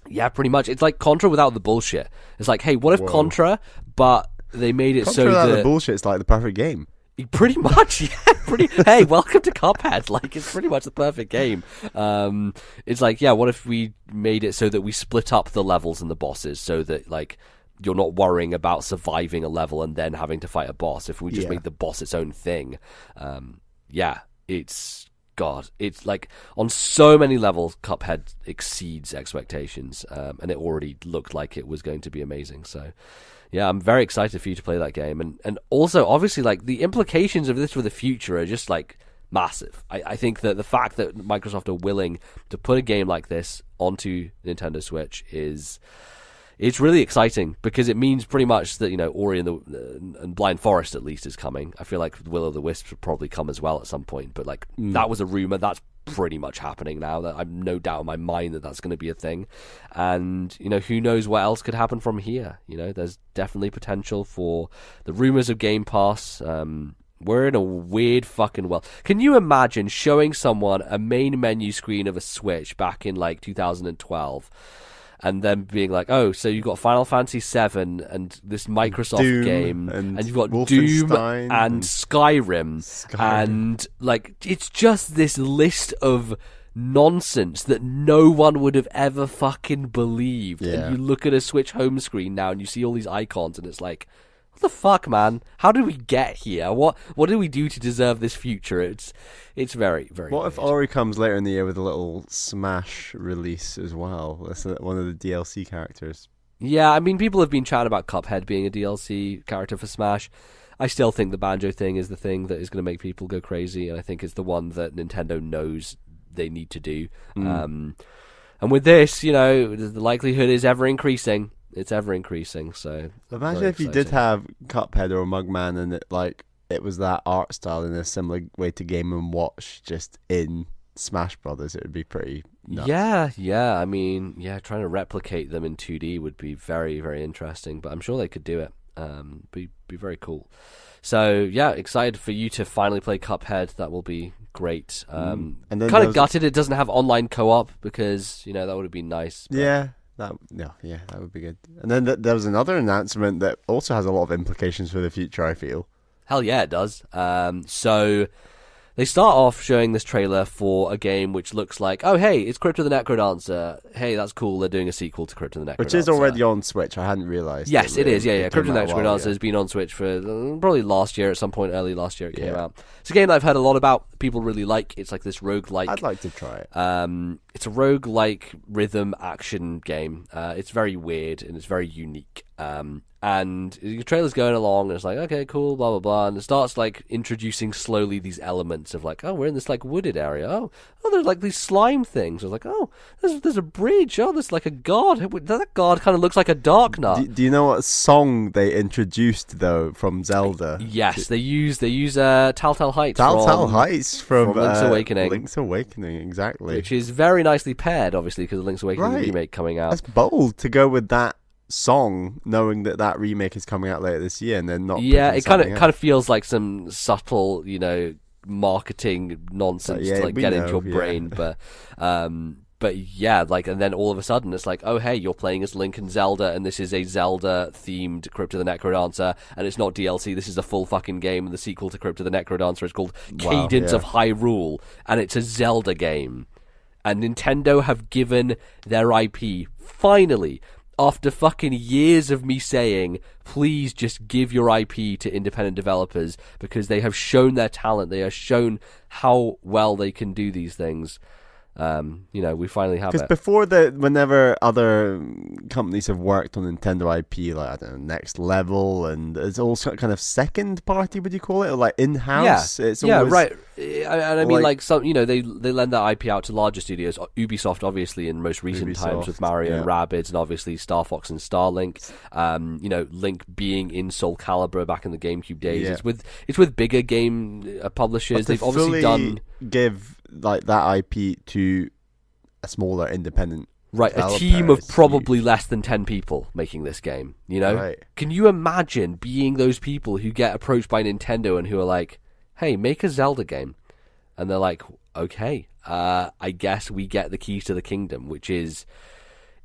Yeah, pretty much. It's like Contra without the bullshit. It's like, hey, what if Contra, but they made it Contra so without that the bullshit is like the perfect game. Pretty much, yeah. Hey, welcome to Cuphead. Like, it's pretty much the perfect game. It's like, yeah, what if we made it so that we split up the levels and the bosses so that, like, you're not worrying about surviving a level and then having to fight a boss. If we just make the boss its own thing, it's God, it's like on so many levels, Cuphead exceeds expectations, and it already looked like it was going to be amazing. So, yeah, I'm very excited for you to play that game, and also obviously like the implications of this for the future are just like massive. I think that the fact that Microsoft are willing to put a game like this onto Nintendo Switch it's really exciting, because it means pretty much that, you know, Ori and Blind Forest at least is coming. I feel like Will-o'-the-Wisp would probably come as well at some point, but like that was a rumor. That's pretty much happening now. That I've no doubt in my mind that that's going to be a thing. And, you know, who knows what else could happen from here. You know, there's definitely potential for the rumors of Game Pass. We're in a weird fucking world. Can you imagine showing someone a main menu screen of a Switch back in like 2012 and then being like, oh, so you've got Final Fantasy VII and this Microsoft Doom game, and you've got Doom Wolfenstein and Skyrim, and like it's just this list of nonsense that no one would have ever fucking believed. Yeah. And you look at a Switch home screen now and you see all these icons and it's like, what the fuck, man? How did we get here? What did we do to deserve this future? It's very, very What weird. if Ori comes later in the year with a little Smash release as well? That's one of the DLC characters. Yeah, I mean, people have been chatting about Cuphead being a DLC character for Smash. I still think the banjo thing is the thing that is going to make people go crazy, and I think it's the one that Nintendo knows they need to do. And with this, you know, the likelihood is ever increasing. It's ever increasing, so... Imagine very if you did exciting. have Cuphead or Mugman and it was that art style in a similar way to Game & Watch, just in Smash Brothers. It would be pretty nuts. Yeah. I mean, trying to replicate them in 2D would be very, very interesting, but I'm sure they could do it. Be very cool. So, yeah, excited for you to finally play Cuphead. That will be great. And then Kind of gutted it doesn't have online co-op, because, you know, that would have been nice. But... Yeah. That would be good. And then there was another announcement that also has a lot of implications for the future, I feel. Hell yeah, it does. So they start off showing this trailer for a game which looks like, oh, hey, it's Crypt of the Necrodancer. Hey, that's cool. They're doing a sequel to Crypt of the Necrodancer. Which is already on Switch. I hadn't realised. Yes, it is. Yeah. Crypt of the came out a while Necrodancer ago. has been on Switch for probably last year, at some point early last year it came out. It's a game that I've heard a lot about. People really like. It's like this roguelike. I'd like to try it. It's a roguelike rhythm action game. It's very weird and it's very unique. And the trailer's going along and it's like, okay, cool, blah, blah, blah. And it starts like introducing slowly these elements of like, oh, we're in this like wooded area. Oh, there's like these slime things. I was like, oh, there's a bridge. Oh, there's like a god. That god kind of looks like a dark nut. Do you know what song they introduced though from Zelda? Yes, they use Telltale Heights. Telltale Heights from Link's Awakening. Link's Awakening, exactly. Which is very nicely paired, obviously, because of Link's Awakening remake coming out. That's bold to go with that song, knowing that remake is coming out later this year, and then not. Yeah, picking it kind something of feels like some subtle, you know, marketing nonsense to like we get know, into your brain, but yeah, like, and then all of a sudden it's like, oh hey, you're playing as Link and Zelda, and this is a Zelda themed Crypt of the Necrodancer, and it's not DLC. This is a full fucking game, and the sequel to Crypt of the Necrodancer is called Cadence of Hyrule, and it's a Zelda game. And Nintendo have given their IP finally. After fucking years of me saying, please just give your IP to independent developers, because they have shown their talent, they have shown how well they can do these things. You know, we finally have Because it. before whenever other companies have worked on Nintendo IP, like, I don't know, Next Level, and it's also kind of second party, would you call it? Or like in-house? Yeah, It's yeah, always, right. And I mean, like- like some, you know, they lend that IP out to larger studios. Ubisoft, obviously, in most recent times with Mario and Rabbids, and obviously Star Fox and Starlink. You know, Link being in Soul Calibur back in the GameCube days. Yeah. It's with bigger game publishers. But to They've obviously done give like that IP to a smaller independent. a team of probably less than 10 people making this game, you know? Right. Can you imagine being those people who get approached by Nintendo and who are like, hey, make a Zelda game? And they're like, okay, I guess we get the keys to the kingdom, which is...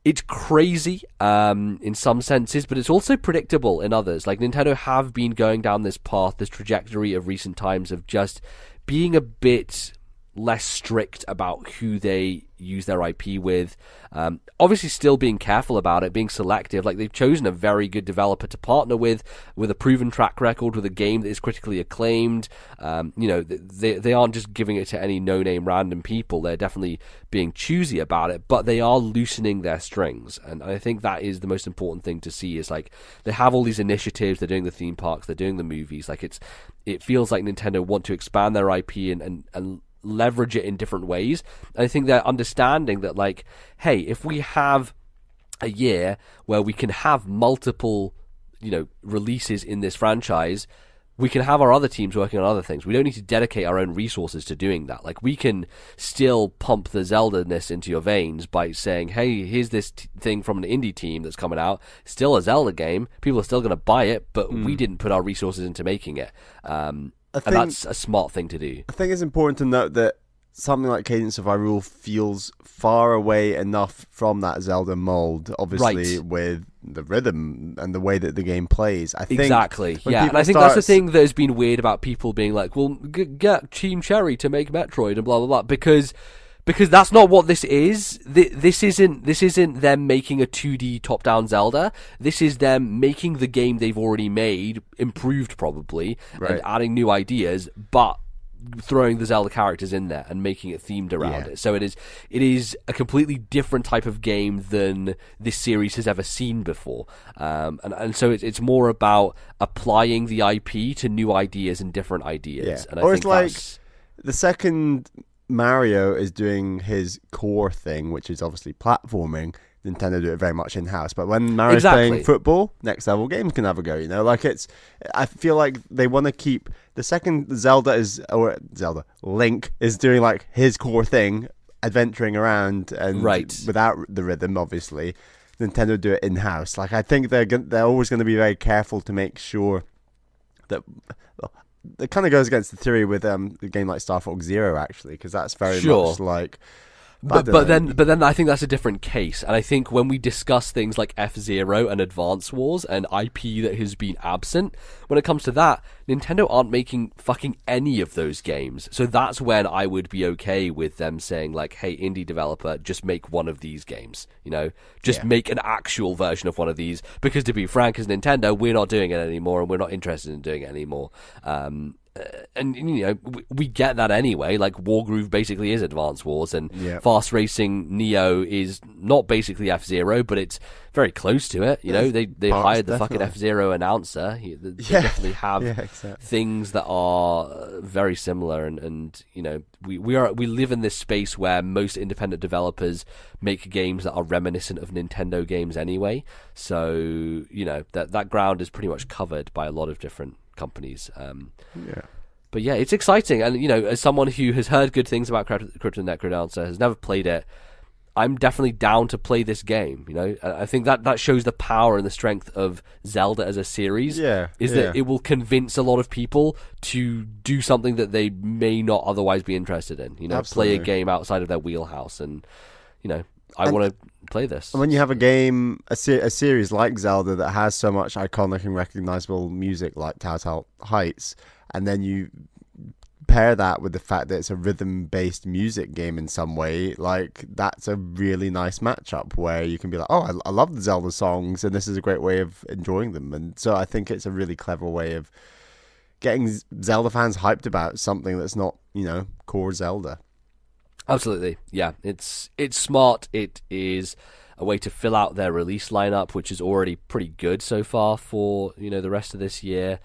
It's crazy in some senses, but it's also predictable in others. Like, Nintendo have been going down this path, this trajectory of recent times of just being a bit less strict about who they use their IP with. Obviously still being careful about it, being selective. Like, they've chosen a very good developer to partner with a proven track record, with a game that is critically acclaimed. They aren't just giving it to any no-name random people. They're definitely being choosy about it, but they are loosening their strings. And I think that is the most important thing to see, is like, they have all these initiatives, they're doing the theme parks, they're doing the movies. Like, it feels like Nintendo want to expand their IP and leverage it in different ways. And I think they're understanding that, like, hey, if we have a year where we can have multiple, releases in this franchise, we can have our other teams working on other things. We don't need to dedicate our own resources to doing that. Like, we can still pump the Zelda-ness into your veins by saying, hey, here's this thing from an indie team that's coming out, still a Zelda game, people are still going to buy it, but we didn't put our resources into making it. And that's a smart thing to do. I think it's important to note that something like Cadence of Hyrule feels far away enough from that Zelda mold, obviously, with the rhythm and the way that the game plays. I think exactly, yeah. And I think that's the thing that has been weird about people being like, well, get Team Cherry to make Metroid and blah, blah, blah, because that's not what this is. This isn't them making a 2D top-down Zelda. This is them making the game they've already made, improved probably, and adding new ideas, but throwing the Zelda characters in there and making it themed around it. So it is a completely different type of game than this series has ever seen before. And so it's more about applying the IP to new ideas and different ideas. Yeah. And I or think it's like the second Mario is doing his core thing, which is obviously platforming. Nintendo do it very much in-house, but when Mario's playing football, next level games can have a go, like I feel like they want to keep the second Link is doing like his core thing, adventuring around and without the rhythm, obviously. Nintendo do it in-house. Like, I think they're always going to be very careful to make sure that it kind of goes against the theory with a game like Star Fox Zero, actually, because that's very much like. But then I think that's a different case, and I think when we discuss things like F-Zero and Advance Wars and IP that has been absent, when it comes to that, Nintendo aren't making fucking any of those games. So that's when I would be okay with them saying like, hey, indie developer, just make one of these games, make an actual version of one of these, because to be frank, as Nintendo, we're not doing it anymore and we're not interested in doing it anymore. And we get that anyway. Like, Wargroove basically is Advance Wars, and Fast Racing Neo is not basically F-Zero, but it's very close to it. They hired the fucking F-Zero announcer. They definitely have things that are very similar, and we live in this space where most independent developers make games that are reminiscent of Nintendo games anyway. So that ground is pretty much covered by a lot of different companies. But yeah, it's exciting, and as someone who has heard good things about Crypt of the Necrodancer, has never played it, I'm definitely down to play this game. I think that shows the power and the strength of Zelda as a series. That it will convince a lot of people to do something that they may not otherwise be interested in. Play a game outside of their wheelhouse, and I want to play this. And when you have a game, a series like Zelda that has so much iconic and recognizable music like Telltale Heights, and then you pair that with the fact that it's a rhythm-based music game in some way, like, that's a really nice matchup where you can be like, oh, I love the Zelda songs, and this is a great way of enjoying them. And so I think it's a really clever way of getting Zelda fans hyped about something that's not, core Zelda. Absolutely, yeah. It's smart. It is a way to fill out their release lineup, which is already pretty good so far for the rest of this year.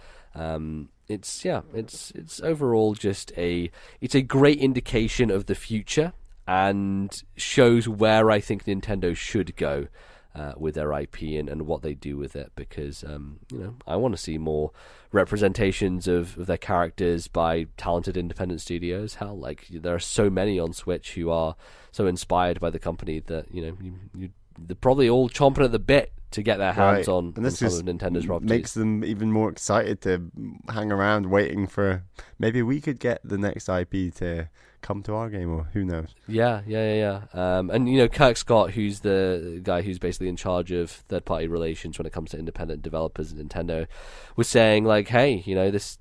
It's overall just it's a great indication of the future, and shows where I think Nintendo should go with their IP and what they do with it, because I want to see more representations of their characters by talented independent studios. Hell, like, there are so many on Switch who are so inspired by the company that they're probably all chomping at the bit to get their hands on some of Nintendo's properties. Makes them even more excited to hang around waiting for, maybe we could get the next IP to come to our game, or who knows. Yeah. And Kirk Scott, who's the guy who's basically in charge of third-party relations when it comes to independent developers at Nintendo, was saying like, hey, this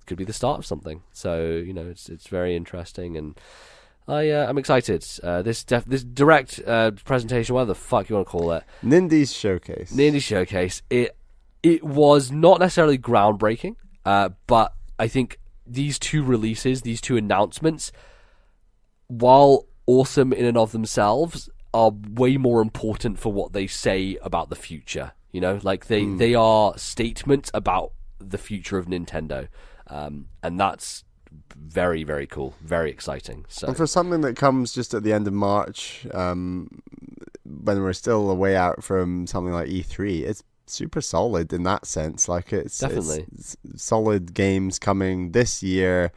could be the start of something. So it's very interesting, and I'm excited. This direct presentation, whatever the fuck you want to call it, Nindies Showcase. It was not necessarily groundbreaking, but I think these two releases, these two announcements, while awesome in and of themselves, are way more important for what they say about the future. Like they are statements about the future of Nintendo, and that's very, very cool, very exciting. So, and for something that comes just at the end of March, when we're still a way out from something like E3, it's super solid in that sense. Like it's definitely it's solid games coming this year,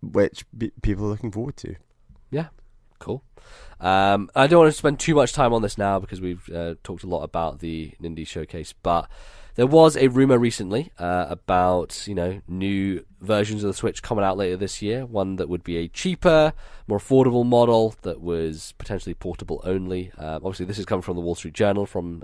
which people are looking forward to. Yeah, cool. I don't want to spend too much time on this now because we've talked a lot about the Nindies Showcase, but there was a rumor recently about new versions of the Switch coming out later this year. One that would be a cheaper, more affordable model that was potentially portable only. Obviously, this is coming from the Wall Street Journal from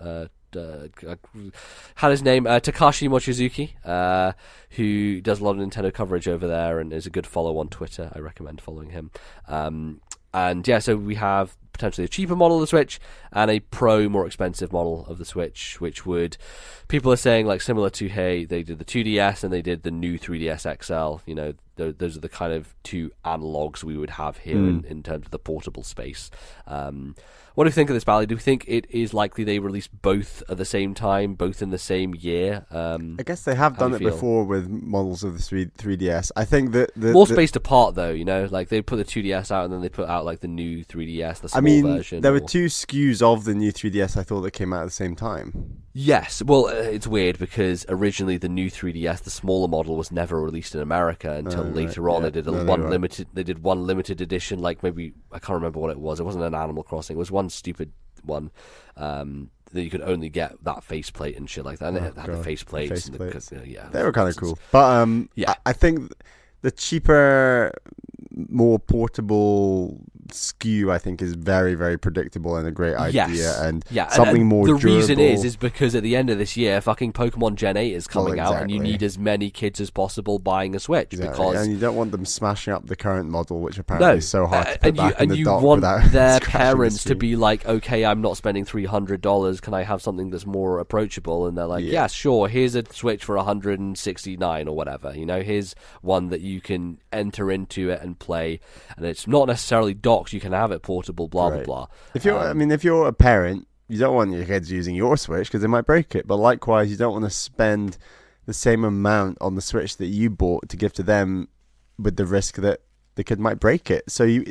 had his name Takashi Mochizuki, who does a lot of Nintendo coverage over there and is a good follow on Twitter. I recommend following him. And yeah, so we have potentially a cheaper model of the Switch and a Pro, more expensive model of the Switch, which would, people are saying, like, similar to, hey, they did the 2DS and they did the new 3DS XL. Those are the kind of two analogs we would have here in terms of the portable space. What do you think of this, Bally? Do you think it is likely they release both at the same time, both in the same year? I guess they have done it before with models of the 3DS. I think that more spaced apart, though. Like they put the 2DS out and then they put out like the new 3DS, the small version. There were two SKUs of the new 3DS. I thought that came out at the same time. Yes, well, it's weird because originally the new 3DS, the smaller model, was never released in America until later on. They did one limited edition, like maybe I can't remember what it was. It wasn't an Animal Crossing. It was one stupid one that you could only get that faceplate and shit like that. And it had the faceplates. They were kind of cool. But I think the cheaper, more portable SKU, I think, is very, very predictable and a great idea. Yes. And something more the durable. Reason is because at the end of this year, fucking Pokemon Gen 8 is coming out, and you need as many kids as possible buying a Switch. Because and you don't want them smashing up the current model, which apparently is so hard to put back in the dock want without their parents to be like, okay, I'm not spending $300. Can I have something that's more approachable? And they're like, yeah, sure. Here's a Switch for $169 or whatever. Here's one that you can enter into it and play, and it's not necessarily docked. You can have it portable, blah blah blah. If you're a parent, you don't want your kids using your Switch because they might break it. But likewise, you don't want to spend the same amount on the Switch that you bought to give to them with the risk that the kid might break it. So you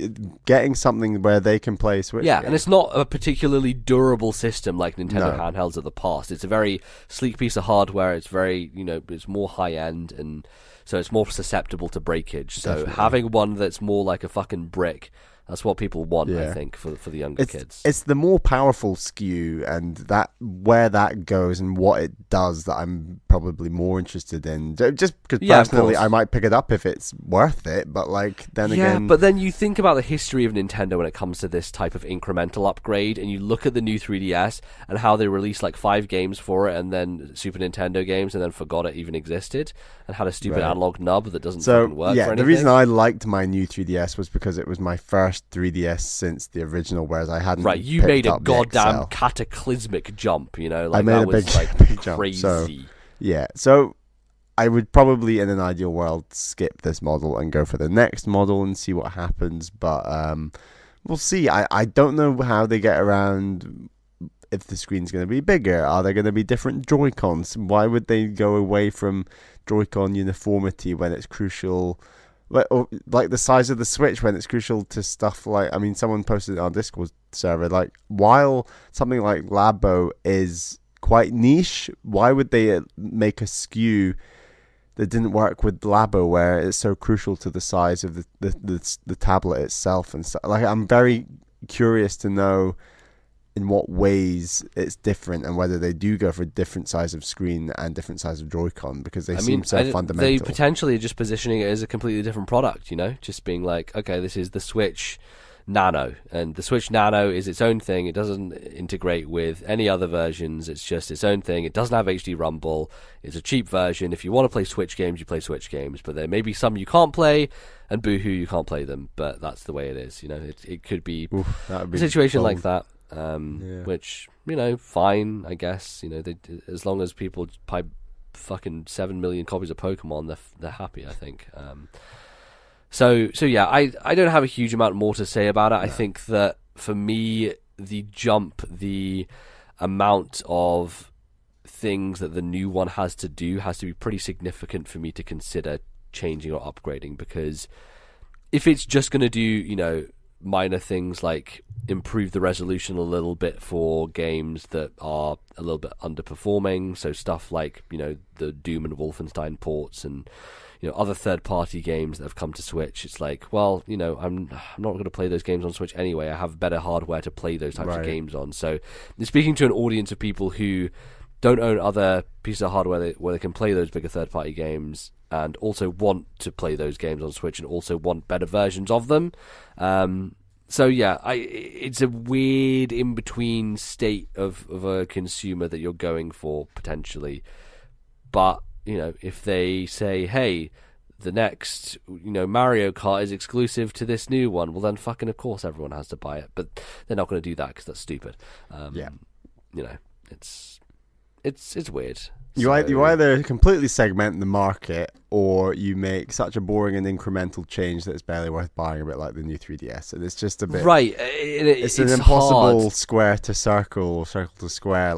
getting something where they can play Switch. Yeah, and it's not a particularly durable system like Nintendo handhelds of the past. It's a very sleek piece of hardware. It's very, it's more high end, and so it's more susceptible to breakage. So having one that's more like a fucking brick, that's what people want, I think, for the younger kids. It's the more powerful SKU and that where that goes and what it does that I'm probably more interested in. Just because personally, I might pick it up if it's worth it. But again, yeah. But then you think about the history of Nintendo when it comes to this type of incremental upgrade, and you look at the new 3DS and how they released like 5 games for it, and then Super Nintendo games, and then forgot it even existed, and had a stupid analog nub that doesn't fucking work for anything. The reason I liked my new 3DS was because it was my first 3DS since the original, whereas I hadn't. Right, you made a goddamn cataclysmic jump, I made a big jump. Crazy. So I would probably, in an ideal world, skip this model and go for the next model and see what happens. But we'll see. I don't know how they get around if the screen's going to be bigger. Are there going to be different Joy-Cons? Why would they go away from Joy-Con uniformity when it's crucial? Like the size of the Switch when it's crucial to stuff like, someone posted it on Discord server, while something like Labo is quite niche, why would they make a SKU that didn't work with Labo where it's so crucial to the size of the tablet itself and stuff? I'm very curious to know in what ways it's different and whether they do go for a different size of screen and different size of Joy-Con, because they seem so fundamental. They potentially are just positioning it as a completely different product, just being like, okay, this is the Switch Nano, and the Switch Nano is its own thing. It doesn't integrate with any other versions. It's just its own thing. It doesn't have HD Rumble. It's a cheap version. If you want to play Switch games, you play Switch games, but there may be some you can't play, and boohoo, you can't play them. But that's the way it is. It could be a situation like that, which fine, I guess. As long as people buy fucking 7 million copies of Pokemon, they're happy, I think. So yeah, I don't have a huge amount more to say about it. I think that for me, the amount of things that the new one has to do has to be pretty significant for me to consider changing or upgrading, because if it's just going to do, minor things like improve the resolution a little bit for games that are a little bit underperforming, so stuff like, the Doom and Wolfenstein ports and other third-party games that have come to Switch, it's like, well, I'm not going to play those games on Switch anyway. I have better hardware to play those types of games on. So, speaking to an audience of people who don't own other pieces of hardware where they can play those bigger third-party games and also want to play those games on Switch and also want better versions of them. So yeah, it's a weird in-between state of a consumer that you're going for potentially, but if they say, hey, the next, Mario Kart is exclusive to this new one, well then fucking of course everyone has to buy it. But they're not going to do that because that's stupid. It's weird. You either completely segment the market, or you make such a boring and incremental change that it's barely worth buying, a bit like the new 3DS. And it's just a bit... Right. It's an impossible hard. Square to circle, or circle to square.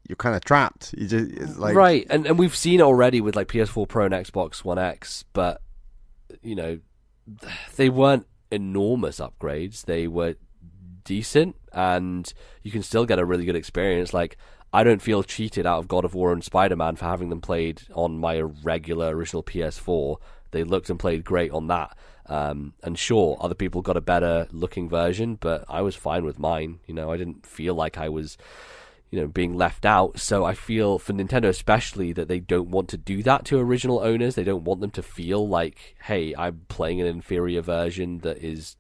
You're kind of trapped. You just right, and we've seen it already with like PS4 Pro and Xbox One X, but they weren't enormous upgrades. They were decent, and you can still get a really good experience. Like, I don't feel cheated out of God of War and Spider-Man for having them played on my regular original PS4. They looked and played great on that. And sure, other people got a better looking version, but I was fine with mine. I didn't feel like I was being left out. So I feel for Nintendo especially that they don't want to do that to original owners. They don't want them to feel like, hey, I'm playing an inferior version that is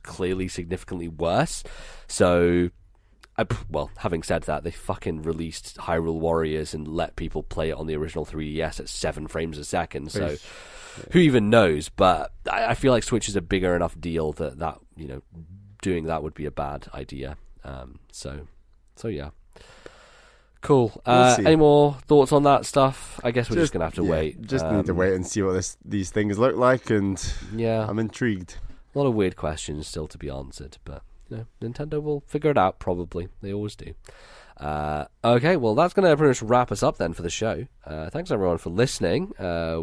clearly significantly worse. So, having said that, they fucking released Hyrule Warriors and let people play it on the original 3DS at 7 frames a second. So who even knows? But I feel like Switch is a bigger enough deal that doing that would be a bad idea. So yeah. Cool. Any more thoughts on that stuff? I guess we're just gonna have to wait. Just need to wait and see what these things look like, and yeah, I'm intrigued. A lot of weird questions still to be answered, but Nintendo will figure it out probably. They always do. Okay, well that's going to pretty much wrap us up then for the show. Thanks everyone for listening.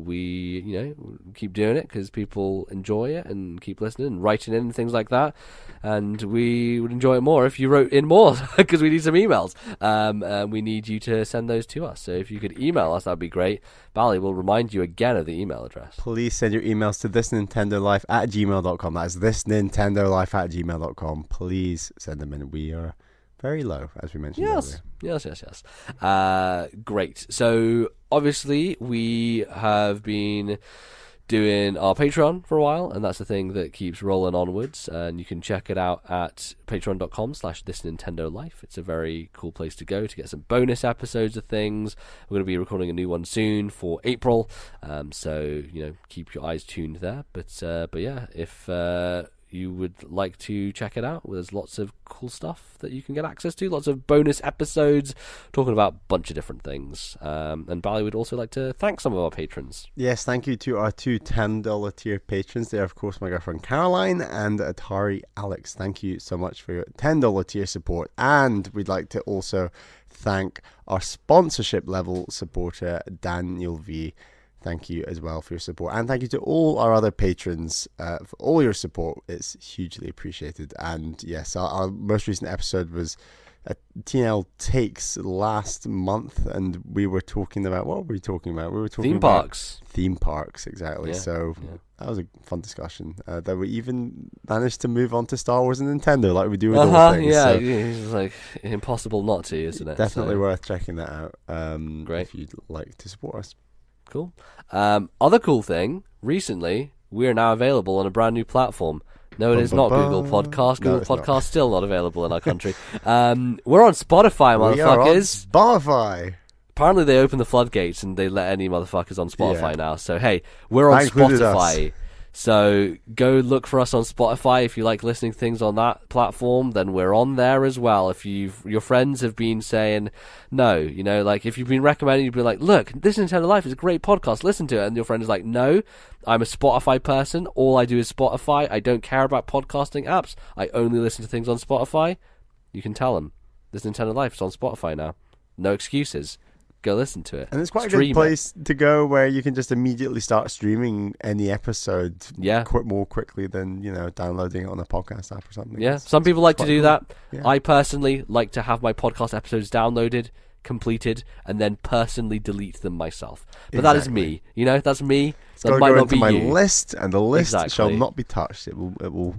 We keep doing it because people enjoy it and keep listening and writing in and things like that, and we would enjoy it more if you wrote in more because we need some emails. We need you to send those to us, so if you could email us, that'd be great. Bally will remind you again of the email address. Please send your emails to ThisNintendoLife@gmail.com. That's ThisNintendoLife@gmail.com. Please send them in. We are very low, as we mentioned earlier. Yes. Great. So, obviously, we have been doing our Patreon for a while, and that's the thing that keeps rolling onwards. And you can check it out at patreon.com/ThisNintendoLife. It's a very cool place to go to get some bonus episodes of things. We're going to be recording a new one soon for April. So, keep your eyes tuned there. But yeah, if you would like to check it out, there's lots of cool stuff that you can get access to, lots of bonus episodes talking about a bunch of different things. And Bally would also like to thank some of our patrons. Yes, thank you to our two $10 tier patrons. They are, of course, my girlfriend Caroline and Atari Alex. Thank you so much for your $10 tier support. And we'd like to also thank our sponsorship level supporter, Daniel V. Thank you as well for your support, and thank you to all our other patrons for all your support. It's hugely appreciated. And yes, our most recent episode was TNL Takes last month, and we were talking about, what were we talking about? We were talking about theme parks, exactly. Yeah, so that was a fun discussion. That we even managed to move on to Star Wars and Nintendo, like we do with all things. Yeah, so it's like impossible not to, isn't it? Definitely worth checking that out. Great. If you'd like to support us. Cool. Other cool thing, recently, we are now available on a brand new platform, No, it is not Google Podcast. Google Podcast still not available in our country. We're on Spotify, motherfuckers. We are on Spotify. Apparently they open the floodgates and they let any motherfuckers on Spotify now. So hey, we're on That included Spotify. us. So go look for us on Spotify if you like listening to things on that platform. Then we're on there as well. If your friends have been saying no, like if you've been recommending, you've been like, look, This Nintendo Life is a great podcast, listen to it, and your friend is like, no, I'm a Spotify person. All I do is Spotify. I don't care about podcasting apps. I only listen to things on Spotify. You can tell them This Nintendo Life is on Spotify now. No excuses. Go listen to it. And it's quite a Stream good place to go where you can just immediately start streaming any episode more quickly than, downloading it on a podcast app or something. Yeah, some people like to do that. Yeah. I personally like to have my podcast episodes downloaded, completed, and then personally delete them myself. But that is me. That's me. It's That got to might go not into be my you. list, and the list shall Exactly. not be touched. It will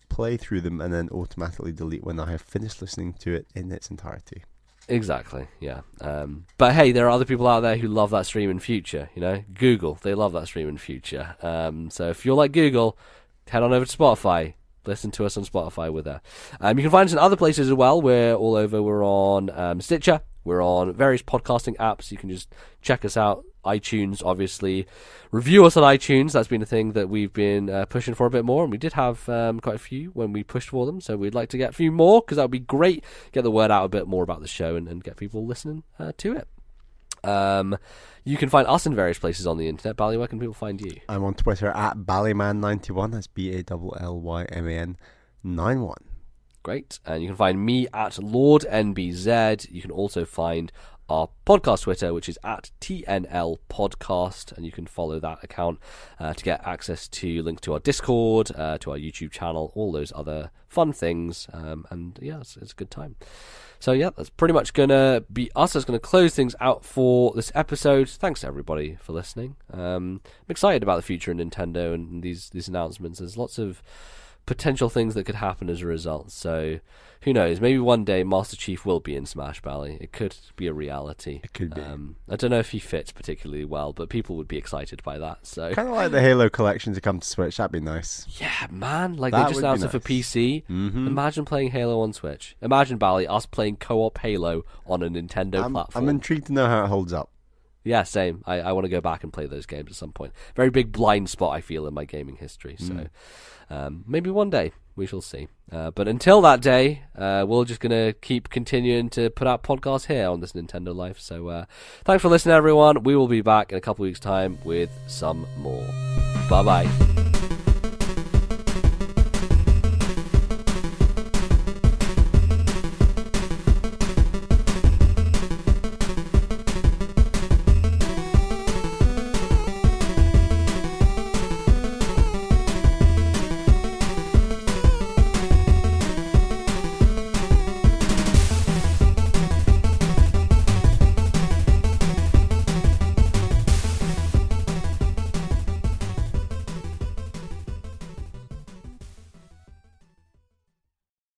play through them and then automatically delete when I have finished listening to it in its entirety. Exactly, yeah. But hey, there are other people out there who love that stream in future, Google, they love that stream in future. So if you're like Google, head on over to Spotify. Listen to us on Spotify with her. You can find us in other places as well. We're all over. We're on Stitcher. We're on various podcasting apps. You can just check us out. iTunes, obviously. Review us on iTunes. That's been a thing that we've been pushing for a bit more, and we did have quite a few when we pushed for them, so we'd like to get a few more, because that would be great. Get the word out a bit more about the show and get people listening to it. You can find us in various places on the internet. Bally, where can people find you? I'm on Twitter at Ballyman91. That's BALLYMAN 91. Great. And you can find me at LordNBZ. You can also find our podcast Twitter, which is at TNL Podcast, and you can follow that account to get access to links to our Discord, to our YouTube channel, all those other fun things. And yeah, it's a good time. So yeah, that's pretty much going to be us. That's going to close things out for this episode. Thanks to everybody for listening. I'm excited about the future of Nintendo and these announcements. There's lots of potential things that could happen as a result. So who knows? Maybe one day Master Chief will be in Smash Bally. It could be a reality. It could be. I don't know if he fits particularly well, but people would be excited by that. So Kind of like the Halo collection to come to Switch. That'd be nice. yeah, man. Like That they just would be announced it for nice. PC. Mm-hmm. Imagine playing Halo on Switch. Imagine, Bally, us playing co-op Halo on a Nintendo platform. I'm intrigued to know how it holds up. Yeah, same. I want to go back and play those games at some point. Very big blind spot, I feel, in my gaming history. So maybe one day we shall see. But until that day, we're just going to keep continuing to put out podcasts here on This Nintendo Life. So thanks for listening, everyone. We will be back in a couple weeks' time with some more. Bye-bye.